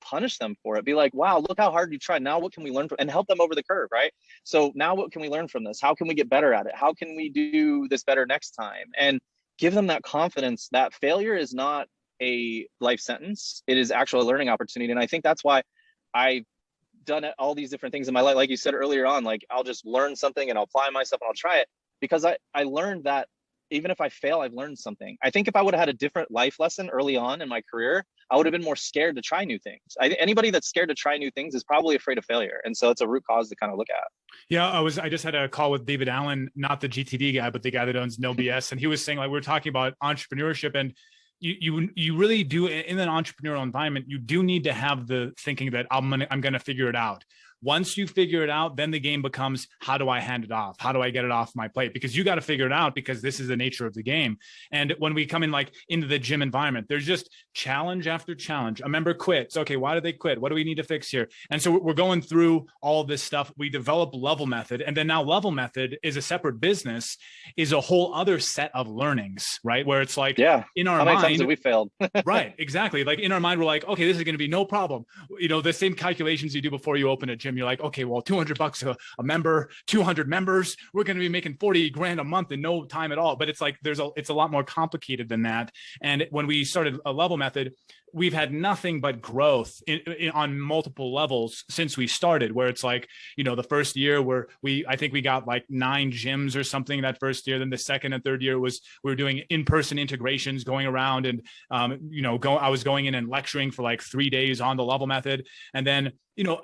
punish them for it. Be like, wow, look how hard you tried. Now what can we learn from, and help them over the curve, right? So now what can we learn from this? How can we get better at it? How can we do this better next time? And give them that confidence that failure is not a life sentence. It is actually a learning opportunity. And I think that's why I've done all these different things in my life. Like you said earlier on, like I'll just learn something and I'll apply myself and I'll try it, because I learned that even if I fail, I've learned something. I think if I would have had a different life lesson early on in my career, I would have been more scared to try new things. Anybody that's scared to try new things is probably afraid of failure. And so it's a root cause to kind of look at. Yeah, I just had a call with David Allen, not the GTD guy, but the guy that owns No BS. And he was saying, like, we were talking about entrepreneurship, and you really do, in an entrepreneurial environment, you do need to have the thinking that I'm going to figure it out. Once you figure it out, then the game becomes, how do I hand it off? How do I get it off my plate? Because you got to figure it out, because this is the nature of the game. And when we come in like into the gym environment, there's just challenge after challenge. A member quits. Okay, why did they quit? What do we need to fix here? And so we're going through all this stuff. We develop Level Method, and then now Level Method is a separate business, is a whole other set of learnings, right? Where it's like, in our mind, how many times have we failed? Right, exactly. Like in our mind, we're like, okay, this is going to be no problem. The same calculations you do before you open a gym. You're like, okay, well, $200 a member, 200 members, we're going to be making 40 grand a month in no time at all. But it's like, it's a lot more complicated than that. And when we started a Level Method, we've had nothing but growth on multiple levels since we started, where it's like, the first year I think we got like 9 gyms or something that first year. Then the second and third year we were doing in-person integrations, going around and, I was going in and lecturing for like 3 days on the Level Method. And then,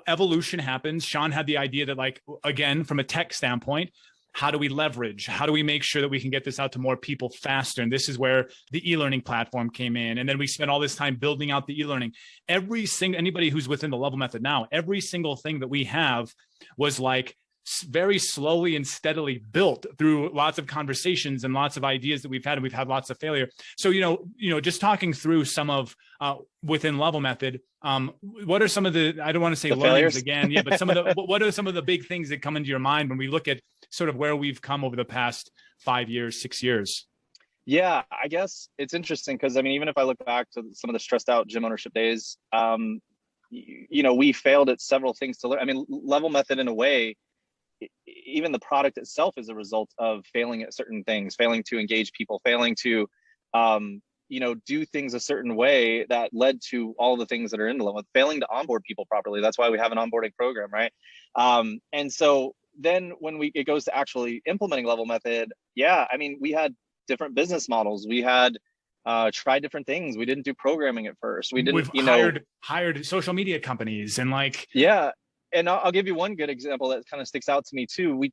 evolution happens. Sean had the idea that, like, again, from a tech standpoint, how do we leverage? How do we make sure that we can get this out to more people faster? And this is where the e-learning platform came in. And then we spent all this time building out the e-learning. Anybody who's within the Level Method now, every single thing that we have was like very slowly and steadily built through lots of conversations and lots of ideas that we've had, and we've had lots of failure. So, just talking through some of within Level Method, what are some of I don't want to say learnings again, but what are some of the big things that come into your mind when we look at sort of where we've come over the past 5 years, 6 years? Yeah, I guess it's interesting because, I mean, even if I look back to some of the stressed out gym ownership days, we failed at several things to learn. I mean, Level Method in a way, even the product itself is a result of failing at certain things, failing to engage people, failing to, do things a certain way that led to all the things that are in the level, failing to onboard people properly. That's why we have an onboarding program, right? And so then when it goes to actually implementing level method, yeah, I mean, we had different business models. We had tried different things. We didn't do programming at first. We didn't, We've hired social media companies and yeah. And I'll give you one good example that kind of sticks out to me too. We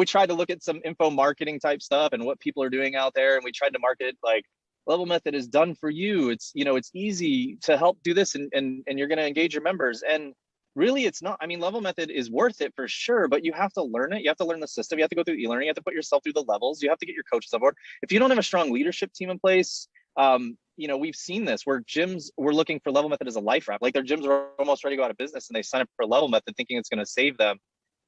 tried to look at some info marketing type stuff and what people are doing out there. And we tried to market like level method is done for you. It's, it's easy to help do this and you're going to engage your members. And really it's not. I mean, level method is worth it for sure, but you have to learn it. You have to learn the system. You have to go through e-learning. You have to put yourself through the levels. You have to get your coaches on board. If you don't have a strong leadership team in place, we've seen this where gyms were looking for level method as a life raft. Like their gyms are almost ready to go out of business and they sign up for level method thinking it's going to save them.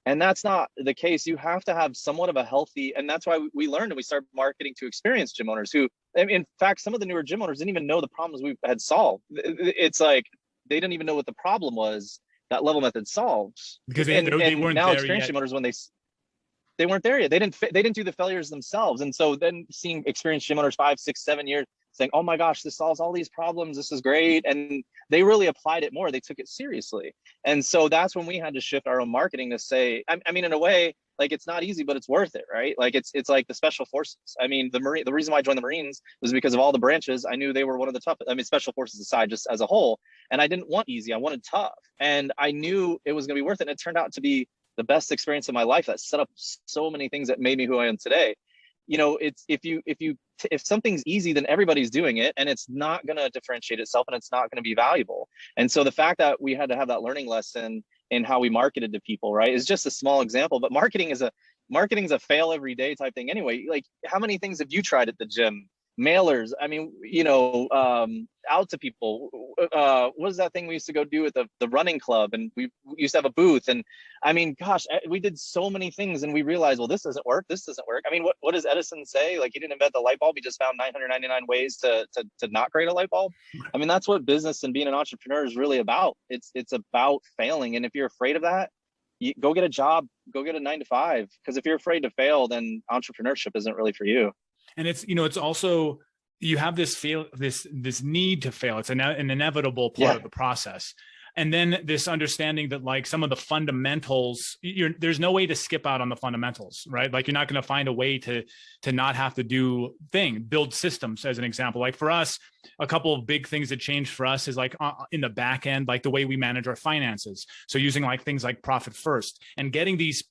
And that's not the case. You have to have somewhat of a healthy, and that's why we learned and we started marketing to experienced gym owners who, in fact, some of the newer gym owners didn't even know the problems we had solved. It's like, they didn't even know what the problem was that level method solves. Because they weren't now there experienced yet. Gym owners, when they weren't there yet, they didn't do the failures themselves. And so then seeing experienced gym owners 5, 6, 7 years saying, oh my gosh, this solves all these problems, this is great, and they really applied it more, they took it seriously. And so that's when we had to shift our own marketing to say, I mean, in a way, like, it's not easy, but it's worth it, right? Like it's like the special forces. I mean, the reason why I joined the Marines was because of all the branches. I knew they were one of the toughest. I mean, special forces aside, just as a whole, and I didn't want easy, I wanted tough, and I knew it was going to be worth it. And it turned out to be the best experience of my life that set up so many things that made me who I am today. It's if something's easy, then everybody's doing it, and it's not going to differentiate itself, and it's not going to be valuable. And so the fact that we had to have that learning lesson in how we marketed to people, right, is just a small example. But marketing is a fail every day type thing anyway. Like, how many things have you tried at the gym? Mailers, I mean, out to people. What is that thing we used to go do at the running club? And we used to have a booth. And I mean, gosh, we did so many things, and we realized, well, this doesn't work. This doesn't work. I mean, what does Edison say? Like, he didn't invent the light bulb. He just found 999 ways to not create a light bulb. I mean, that's what business and being an entrepreneur is really about. It's about failing. And if you're afraid of that, you go get a job, go get a 9 to 5. Because if you're afraid to fail, then entrepreneurship isn't really for you. And it's also, you have this need to fail. It's an inevitable part of the process. And then this understanding that, like, some of the fundamentals, there's no way to skip out on the fundamentals, right? Like, you're not going to find a way to not have to build systems, as an example. Like, for us, a couple of big things that changed for us is, like, in the back end, like the way we manage our finances. So using like things like Profit First and getting these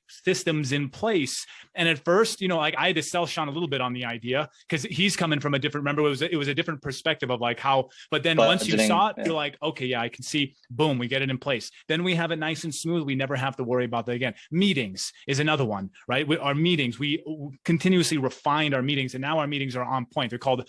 systems in place. And at first, like, I had to sell Sean a little bit on the idea, because he's coming from a different, remember, it was a different perspective of like how, but then once you saw it, you're like, okay, yeah, I can see, boom, we get it in place. Then we have it nice and smooth. We never have to worry about that again. Meetings is another one, right? Our meetings, we continuously refined our meetings, and now our meetings are on point. We call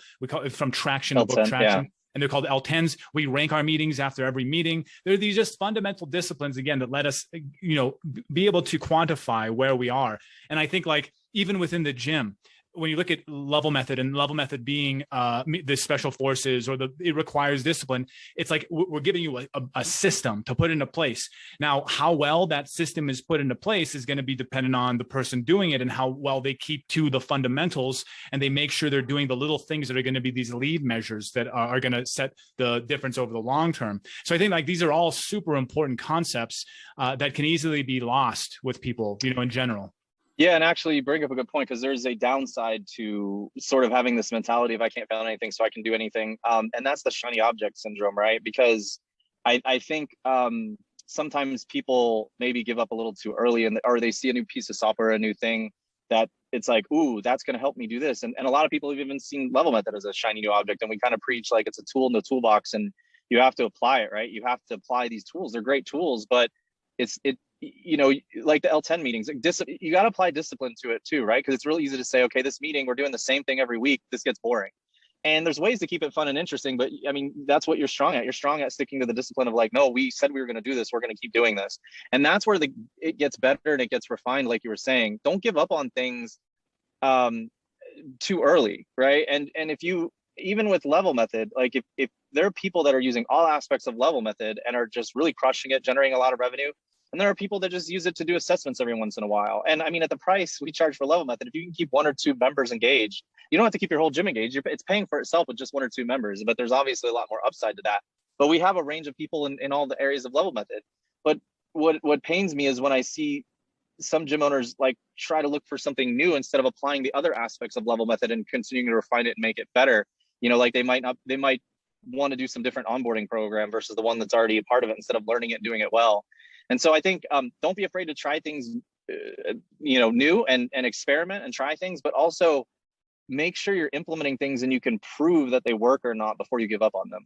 it from traction to book traction. And they're called L10s. We rank our meetings after every meeting. They're these just fundamental disciplines, again, that let us, be able to quantify where we are. And I think, like, even within the gym, when you look at level method, and level method being the special forces, or it requires discipline, it's like we're giving you a system to put into place. Now, how well that system is put into place is going to be dependent on the person doing it and how well they keep to the fundamentals, and they make sure they're doing the little things that are going to be these lead measures that are going to set the difference over the long term. So I think, like, these are all super important concepts that can easily be lost with people, in general. Yeah, and actually you bring up a good point, because there's a downside to sort of having this mentality of, I can't fail at anything, so I can do anything. And that's the shiny object syndrome, right? Because I think sometimes people maybe give up a little too early, or they see a new piece of software, a new thing that it's like, ooh, that's going to help me do this. And a lot of people have even seen level method as a shiny new object. And we kind of preach like it's a tool in the toolbox, and you have to apply it, right? You have to apply these tools. They're great tools, but like the L10 meetings, you got to apply discipline to it too, right? Because it's really easy to say, okay, this meeting, we're doing the same thing every week. This gets boring. And there's ways to keep it fun and interesting, but I mean, that's what you're strong at. You're strong at sticking to the discipline of, like, no, we said we were going to do this. We're going to keep doing this. And that's where it gets better and it gets refined. Like you were saying, don't give up on things too early, right? And if you, even with level method, like if there are people that are using all aspects of level method and are just really crushing it, generating a lot of revenue, And there are people that just use it to do assessments every once in a while. And I mean, at the price we charge for Level Method, if you can keep 1 or 2 members engaged, you don't have to keep your whole gym engaged. It's paying for itself with just 1 or 2 members, but there's obviously a lot more upside to that. But we have a range of people in all the areas of Level Method. But what pains me is when I see some gym owners like try to look for something new instead of applying the other aspects of Level Method and continuing to refine it and make it better. You know, like they might want to do some different onboarding program versus the one that's already a part of it instead of learning it and doing it well. And so I think don't be afraid to try things, new and experiment and try things, but also make sure you're implementing things and you can prove that they work or not before you give up on them.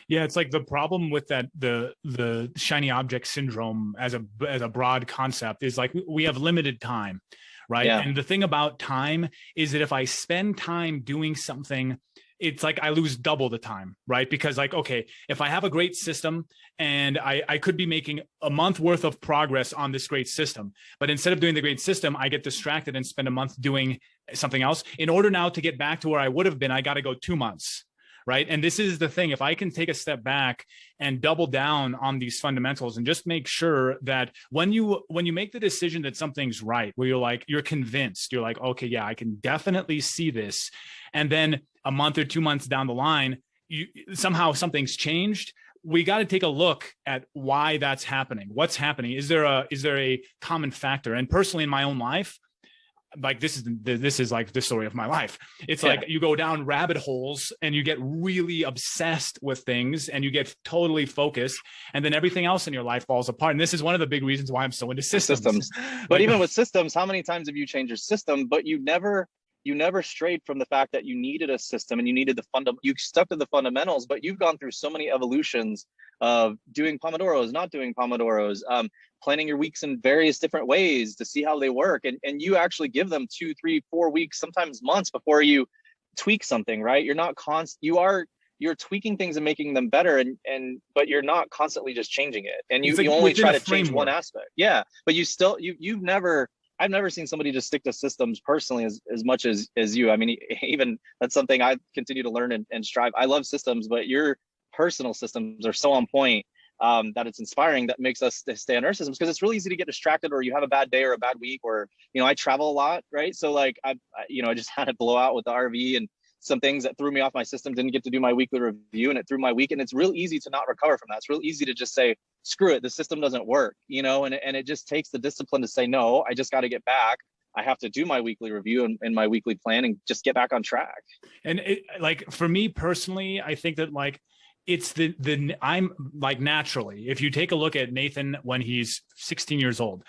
Yeah, it's like the problem with that the shiny object syndrome as a broad concept is like we have limited time, right? Yeah. And the thing about time is that if I spend time doing something, it's like I lose double the time, right? Because like, okay, if I have a great system and I could be making a month worth of progress on this great system, but instead of doing the great system, I get distracted and spend a month doing something else. In order now to get back to where I would have been, I got to go 2 months. Right. And this is the thing. If I can take a step back and double down on these fundamentals and just make sure that when you make the decision that something's right, where you're convinced, you're like, okay, yeah, I can definitely see this. And then a month or 2 months down the line, somehow something's changed. We got to take a look at why that's happening. What's happening? Is there a common factor? And personally in my own life, like this is like the story of my life. It's like you go down rabbit holes and you get really obsessed with things and you get totally focused, and then everything else in your life falls apart. And this is one of the big reasons why I'm so into systems. But even with systems, how many times have you changed your system, but you never strayed from the fact that you needed a system and you needed you stuck to the fundamentals, but you've gone through so many evolutions of doing Pomodoros, not doing Pomodoros, planning your weeks in various different ways to see how they work. And you actually give them 2, 3, 4 weeks, sometimes months before you tweak something, right? You're not you're tweaking things and making them better, but you're not constantly just changing it. And you only try to change one aspect. Yeah. But I've never seen somebody just stick to systems personally as much as you. I mean, even that's something I continue to learn and strive. I love systems, but your personal systems are so on point that it's inspiring. That makes us stay on our systems, because it's really easy to get distracted, or you have a bad day or a bad week, or, I travel a lot, right? So like I just had a blowout with the RV and some things that threw me off my system, didn't get to do my weekly review, and it threw my week. And it's real easy to not recover from that. It's real easy to just say, screw it, the system doesn't work, and it just takes the discipline to say, no, I just got to get back. I have to do my weekly review and my weekly plan and just get back on track. And like for me personally, I think that like it's I'm like naturally, if you take a look at Nathan when he's 16 years old,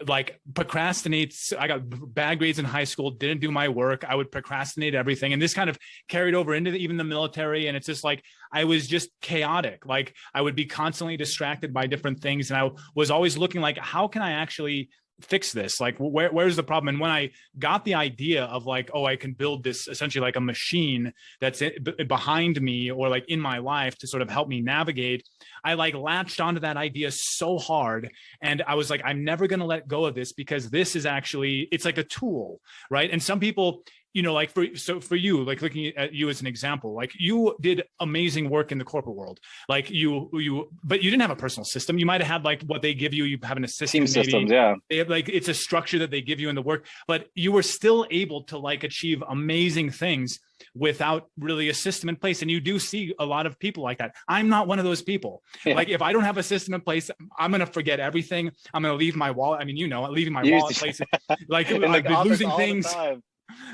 like procrastinates. I got bad grades in high school, didn't do my work. I would procrastinate everything. And this kind of carried over into even the military. And it's just like, I was just chaotic. Like I would be constantly distracted by different things. And I was always looking like, how can I actually fix this? Like where's the problem? And when I got the idea of like, oh, I can build this essentially like a machine that's behind me or like in my life to sort of help me navigate, I like latched onto that idea so hard. And I was like, I'm never going to let go of this, because this is actually, it's like a tool, right? And some people, like for you, like looking at you as an example, like you did amazing work in the corporate world. Like but you didn't have a personal system. You might've had like what they give you. You have an assistant, team systems. Yeah. They have like, it's a structure that they give you in the work, but you were still able to like achieve amazing things without really a system in place. And you do see a lot of people like that. I'm not one of those people. Yeah. Like if I don't have a system in place, I'm going to forget everything. I'm going to leave my wallet. I mean, leaving my wallet places, like losing things.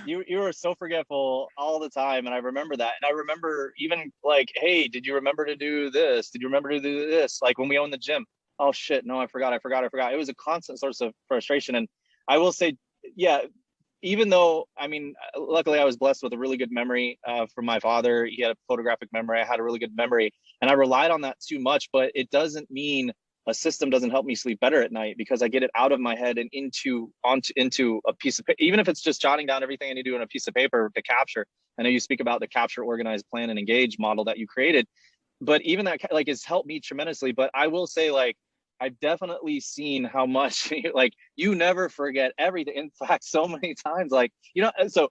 You were so forgetful all the time. And I remember that. And I remember even like, hey, did you remember to do this? Did you remember to do this? Like when we owned the gym, oh shit, no, I forgot. It was a constant source of frustration. And I will say, yeah, even though, I mean, luckily I was blessed with a really good memory from my father. He had a photographic memory. I had a really good memory, and I relied on that too much, but it doesn't mean a system doesn't help me sleep better at night, because I get it out of my head and into a piece of paper, even if it's just jotting down everything I need to do on a piece of paper to capture. I know you speak about the capture, organize, plan, and engage model that you created, but even that like has helped me tremendously. But I will say, like, I've definitely seen how much like you never forget everything. In fact, so many times, like, so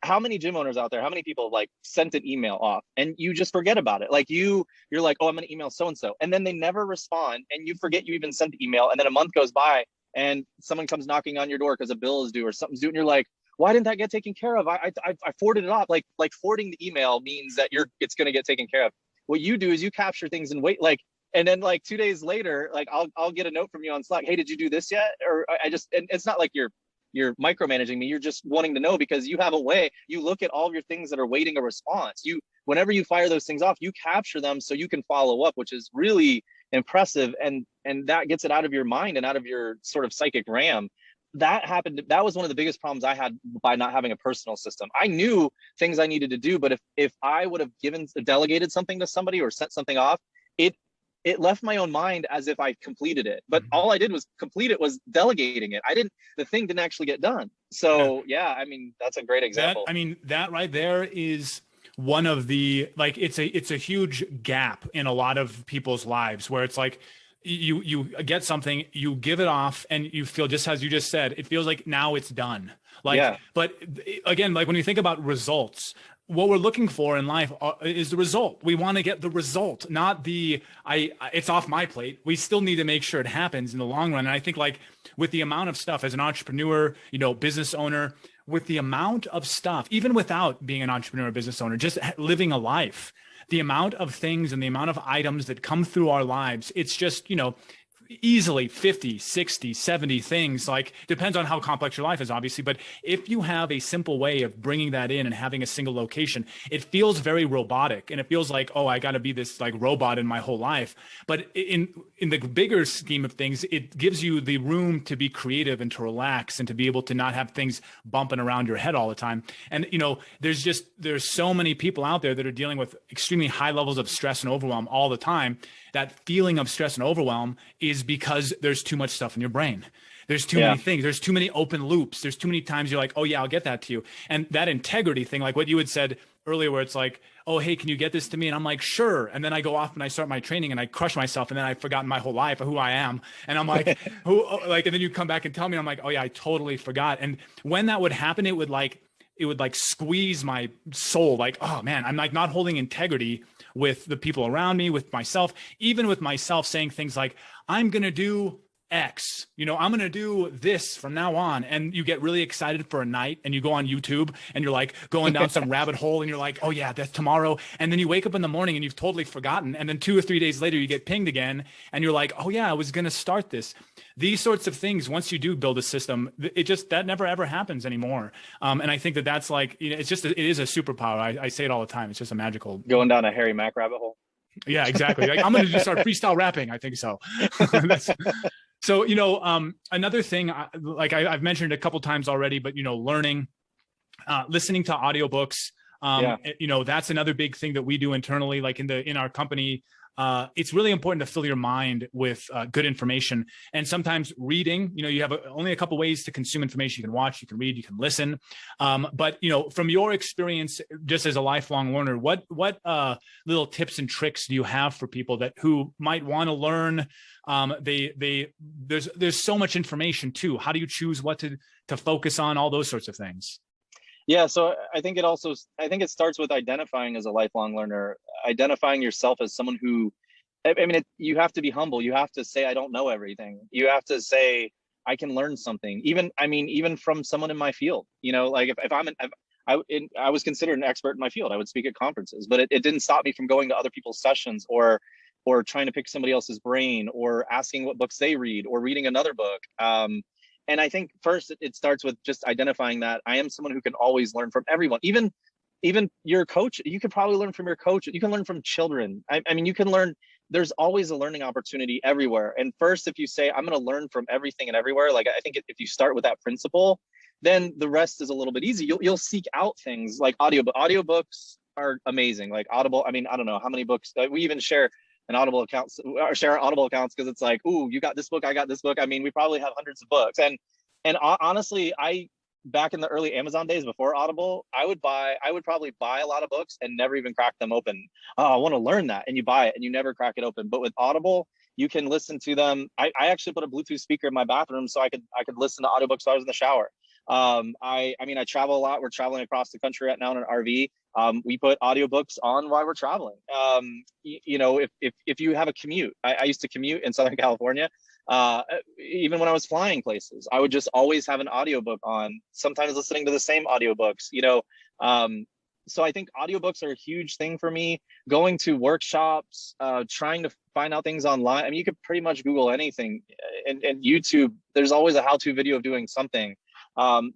how many gym owners out there, how many people like sent an email off and you just forget about it? Like you're like, oh, I'm going to email so-and-so. And then they never respond and you forget you even sent the email. And then a month goes by and someone comes knocking on your door because a bill is due or something's due. And you're like, why didn't that get taken care of? I forwarded it off. Like forwarding the email means that it's going to get taken care of. What you do is you capture things and wait, like, and then like 2 days later, like I'll get a note from you on Slack. Hey, did you do this yet? Or and it's not like you're micromanaging me. You're just wanting to know because you have a way. You look at all of your things that are waiting a response. Whenever you fire those things off, you capture them so you can follow up, which is really impressive. And that gets it out of your mind and out of your sort of psychic RAM. That happened. That was one of the biggest problems I had by not having a personal system. I knew things I needed to do, but if I would have delegated something to somebody or sent something off, it left my own mind as if I completed it. But all I did was complete it, was delegating it. The thing didn't actually get done. So yeah, I mean, that's a great example. That right there is one of the, like, it's a huge gap in a lot of people's lives where it's like, you get something, you give it off and you feel, just as you just said, it feels like now it's done. Like, yeah. But again, like when you think about results, what we're looking for in life is the result. We want to get the result, not it's off my plate. We still need to make sure it happens in the long run. And I think like with the amount of stuff as an entrepreneur, business owner, with the amount of stuff, even without being an entrepreneur or business owner, just living a life, the amount of things and the amount of items that come through our lives, it's just, easily 50, 60, 70 things. Like, depends on how complex your life is, obviously. But if you have a simple way of bringing that in and having a single location, it feels very robotic. And it feels like, oh, I got to be this like robot in my whole life. But in the bigger scheme of things, it gives you the room to be creative and to relax and to be able to not have things bumping around your head all the time. And, there's so many people out there that are dealing with extremely high levels of stress and overwhelm all the time. That feeling of stress and overwhelm is because there's too much stuff in your brain. There's too many things. There's too many open loops. There's too many times you're like, oh yeah, I'll get that to you. And that integrity thing, like what you had said earlier, where it's like, oh, hey, can you get this to me? And I'm like, sure. And then I go off and I start my training and I crush myself. And then I've forgotten my whole life of who I am. And I'm like, and then you come back and tell me, and I'm like, oh yeah, I totally forgot. And when that would happen, it would squeeze my soul. Like, oh man, I'm like not holding integrity with the people around me, with myself, even with myself, saying things like, I'm going to do X, I'm going to do this from now on. And you get really excited for a night and you go on YouTube and you're like going down some rabbit hole and you're like, oh yeah, that's tomorrow. And then you wake up in the morning and you've totally forgotten. And then 2 or 3 days later, you get pinged again and you're like, oh yeah, I was going to start this. These sorts of things, once you do build a system, that never ever happens anymore. And I think that's like, it is a superpower. I say it all the time. It's just a magical. Going down a Harry Mack rabbit hole. Yeah, exactly. Like, I'm going to just start freestyle rapping. I think so. So, another thing, like I've mentioned a couple times already, but, learning, listening to audiobooks, that's another big thing that we do internally, like in our company. It's really important to fill your mind with good information. And sometimes reading, you have only a couple ways to consume information. You can watch, you can read, you can listen. But from your experience, just as a lifelong learner, what little tips and tricks do you have for people who might want to learn? There's so much information too. How do you choose what to focus on? All those sorts of things. Yeah, so I think it starts with identifying as a lifelong learner, identifying yourself as someone who, you have to be humble. You have to say, I don't know everything. You have to say, I can learn something. Even from someone in my field, like I was considered an expert in my field. I would speak at conferences, but it didn't stop me from going to other people's sessions or trying to pick somebody else's brain or asking what books they read or reading another book. And I think first it starts with just identifying that I am someone who can always learn from everyone, even your coach. You could probably learn from your coach. You can learn from children. You can learn. There's always a learning opportunity everywhere. And first, if you say, I'm going to learn from everything and everywhere, like I think if you start with that principle, then the rest is a little bit easy. You'll seek out things like audiobooks are amazing. Like Audible. I don't know how many books we even share an Audible account or share Audible accounts because it's like, ooh, you got this book, I got this book. We probably have hundreds of books. And honestly, back in the early Amazon days before Audible, I would probably buy a lot of books and never even crack them open. Oh, I want to learn that. And you buy it and you never crack it open. But with Audible, you can listen to them. I actually put a Bluetooth speaker in my bathroom so I could listen to audiobooks while I was in the shower. I mean, I travel a lot. We're traveling across the country right now in an RV. We put audiobooks on while we're traveling. You know, if you have a commute, I used to commute in Southern California. Even when I was flying places, I would just always have an audiobook on, sometimes listening to the same audiobooks, you know. So I think audiobooks are a huge thing for me. Going to workshops, trying to find out things online. I mean, you could pretty much Google anything, and YouTube, there's always a how-to video of doing something.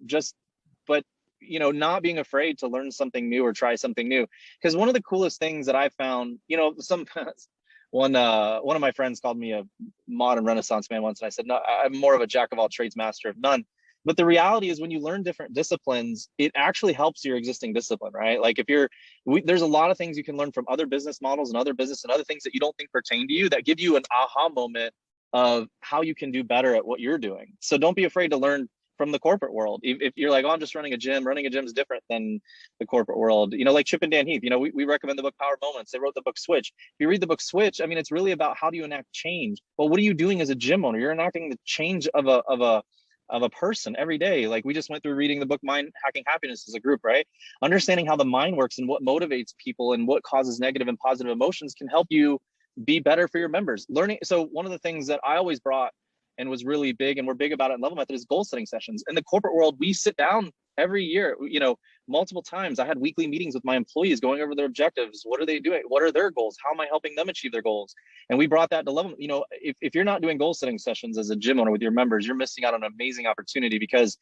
Just, but you know, not being afraid to learn something new or try something new. Because one of the coolest things that I found, you know, one of my friends called me a modern Renaissance man once, and I said, no, I'm more of a jack of all trades, master of none. But the reality is, when you learn different disciplines, it actually helps your existing discipline, right? Like there's a lot of things you can learn from other business models and other things that you don't think pertain to you, that give you an aha moment of how you can do better at what you're doing. So don't be afraid to learn from the corporate world. If you're like, oh, I'm just running a gym is different than the corporate world. You know, like Chip and Dan Heath, you know, we recommend the book Power Moments. They wrote the book Switch. If you read the book Switch, I mean, it's really about how do you enact change. Well, what are you doing as a gym owner? You're enacting the change of a person every day. Like, we just went through reading the book Mind Hacking Happiness as a group, right? Understanding how the mind works and what motivates people and what causes negative and positive emotions can help you be better for your members. Learning. So one of the things that I always brought and was really big, and we're big about it in Level Method, is goal setting sessions. In the corporate world, we sit down every year, you know, multiple times. I had weekly meetings with my employees going over their objectives. What are they doing? What are their goals? How am I helping them achieve their goals? And we brought that to Level. You know, if you're not doing goal setting sessions as a gym owner with your members, you're missing out on an amazing opportunity, because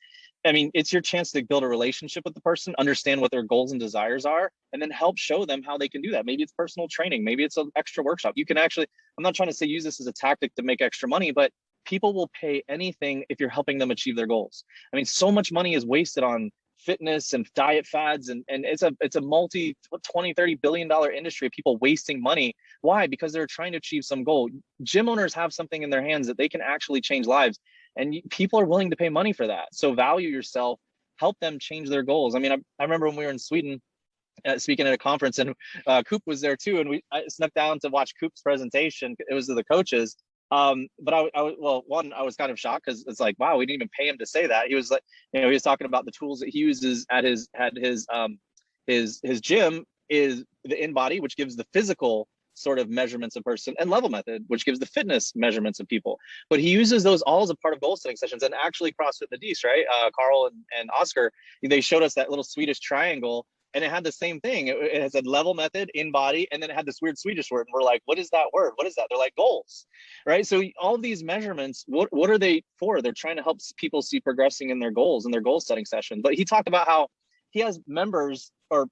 I mean, it's your chance to build a relationship with the person, understand what their goals and desires are, and then help show them how they can do that. Maybe it's personal training, maybe it's an extra workshop. You can actually, I'm not trying to say use this as a tactic to make extra money, but people will pay anything if you're helping them achieve their goals. I mean, so much money is wasted on fitness and diet fads, and it's a multi 20-30 billion dollar industry of people wasting money. Why? Because they're trying to achieve some goal. Gym owners have something in their hands that they can actually change lives, and people are willing to pay money for that. So value yourself, help them change their goals. I mean, I remember when we were in Sweden, speaking at a conference, and Coop was there too, and I snuck down to watch Coop's presentation. It was to the coaches. But I was kind of shocked, because it's like, wow, we didn't even pay him to say that. He was like, you know, he was talking about the tools that he uses at his gym is the InBody, which gives the physical sort of measurements of person, and Level Method, which gives the fitness measurements of people. But he uses those all as a part of goal setting sessions. And actually, CrossFit Nadis, right? Carl and Oscar, they showed us that little Swedish triangle, and it had the same thing. It has a Level Method, InBody, and then it had this weird Swedish word. And we're like, what is that word? What is that? They're like, goals, right? So all of these measurements, what are they for? They're trying to help people see progressing in their goals and their goal setting session. But he talked about how he has members, or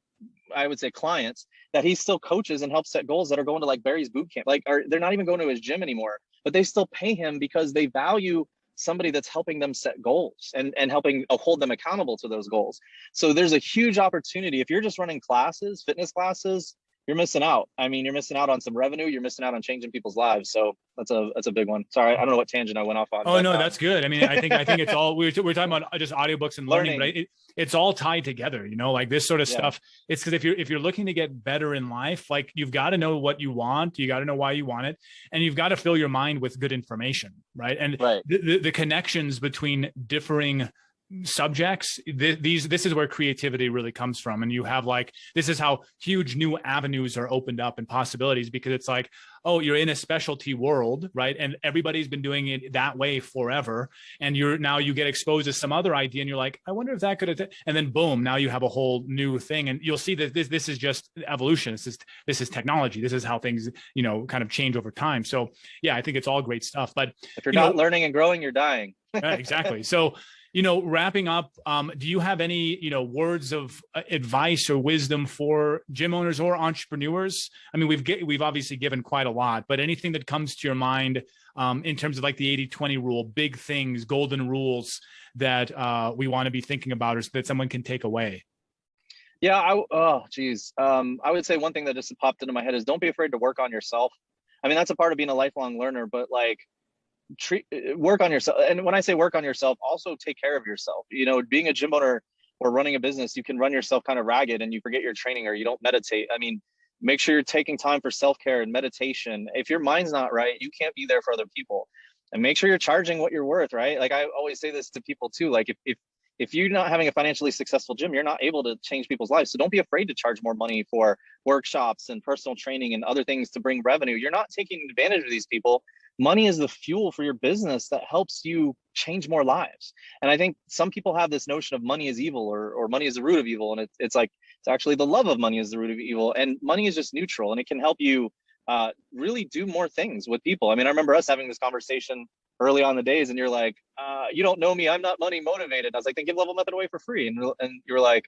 I would say clients, that he still coaches and helps set goals, that are going to like Barry's boot camp. Like, they're not even going to his gym anymore, but they still pay him because they value somebody that's helping them set goals and helping hold them accountable to those goals. So there's a huge opportunity. If you're just running classes, fitness classes, you're missing out. I mean, you're missing out on some revenue. You're missing out on changing people's lives. So that's a big one. Sorry, I don't know what tangent I went off on. Oh, no, that's good. I mean, I think it's all, we're talking about just audiobooks and learning, but it's all tied together, you know, like this sort of stuff. It's because if you're looking to get better in life, like, you've got to know what you want, you got to know why you want it, and you've got to fill your mind with good information, right? And the connections between differing subjects, this is where creativity really comes from. And you have like, this is how huge new avenues are opened up and possibilities, because it's like, oh, you're in a specialty world, right? And everybody's been doing it that way forever. And you get exposed to some other idea, and you're like, I wonder if that could have, and then boom, now you have a whole new thing. And you'll see that this is just evolution. This is technology. This is how things, you know, kind of change over time. So yeah, I think it's all great stuff. But if you're not learning and growing, you're dying. Exactly. So, you know, wrapping up, do you have any, you know, words of advice or wisdom for gym owners or entrepreneurs? I mean, we've obviously given quite a lot, but anything that comes to your mind in terms of like the 80-20 rule, big things, golden rules that we want to be thinking about, or that someone can take away? Yeah. I would say one thing that just popped into my head is, don't be afraid to work on yourself. I mean, that's a part of being a lifelong learner, but like, work on yourself. And when I say work on yourself, also take care of yourself. You know, being a gym owner or running a business, you can run yourself kind of ragged and you forget your training, or you don't meditate. I mean, make sure you're taking time for self-care and meditation. If your mind's not right, you can't be there for other people. And make sure you're charging what you're worth, right? Like, I always say this to people too. Like, if if you're not having a financially successful gym, you're not able to change people's lives. So don't be afraid to charge more money for workshops and personal training and other things to bring revenue. You're not taking advantage of these people. Money is the fuel for your business that helps you change more lives. And I think some people have this notion of money is evil, or money is the root of evil. And it's like, it's actually the love of money is the root of evil. And money is just neutral, and it can help you really do more things with people. I mean, I remember us having this conversation early on the days, and you're like, you don't know me, I'm not money motivated. I was like, then give Level Method away for free. And you're like,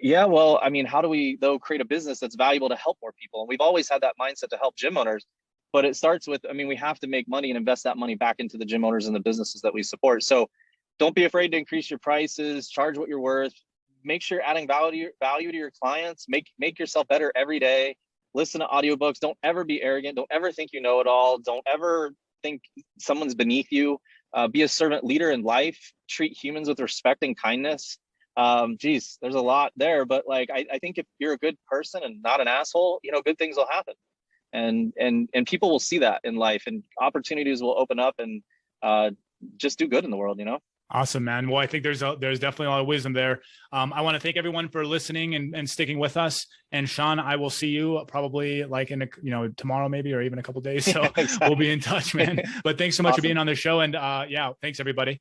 yeah, well, I mean, how do we though create a business that's valuable to help more people? And we've always had that mindset to help gym owners, but it starts with, I mean, we have to make money and invest that money back into the gym owners and the businesses that we support. So don't be afraid to increase your prices, charge what you're worth, make sure you're adding value to your clients, make yourself better every day. Listen to audiobooks. Don't ever be arrogant. Don't ever think you know it all. Don't ever think someone's beneath you. Be a servant leader in life. Treat humans with respect and kindness. Geez, there's a lot there, but like I think if you're a good person and not an asshole, you know, good things will happen, and people will see that in life, and opportunities will open up, and just do good in the world, you know. Awesome, man. Well, I think there's definitely a lot of wisdom there. I want to thank everyone for listening and sticking with us. And Sean, I will see you probably like in tomorrow maybe, or even a couple of days. So exactly. We'll be in touch, man. But thanks so much for being on the show. And yeah, thanks everybody.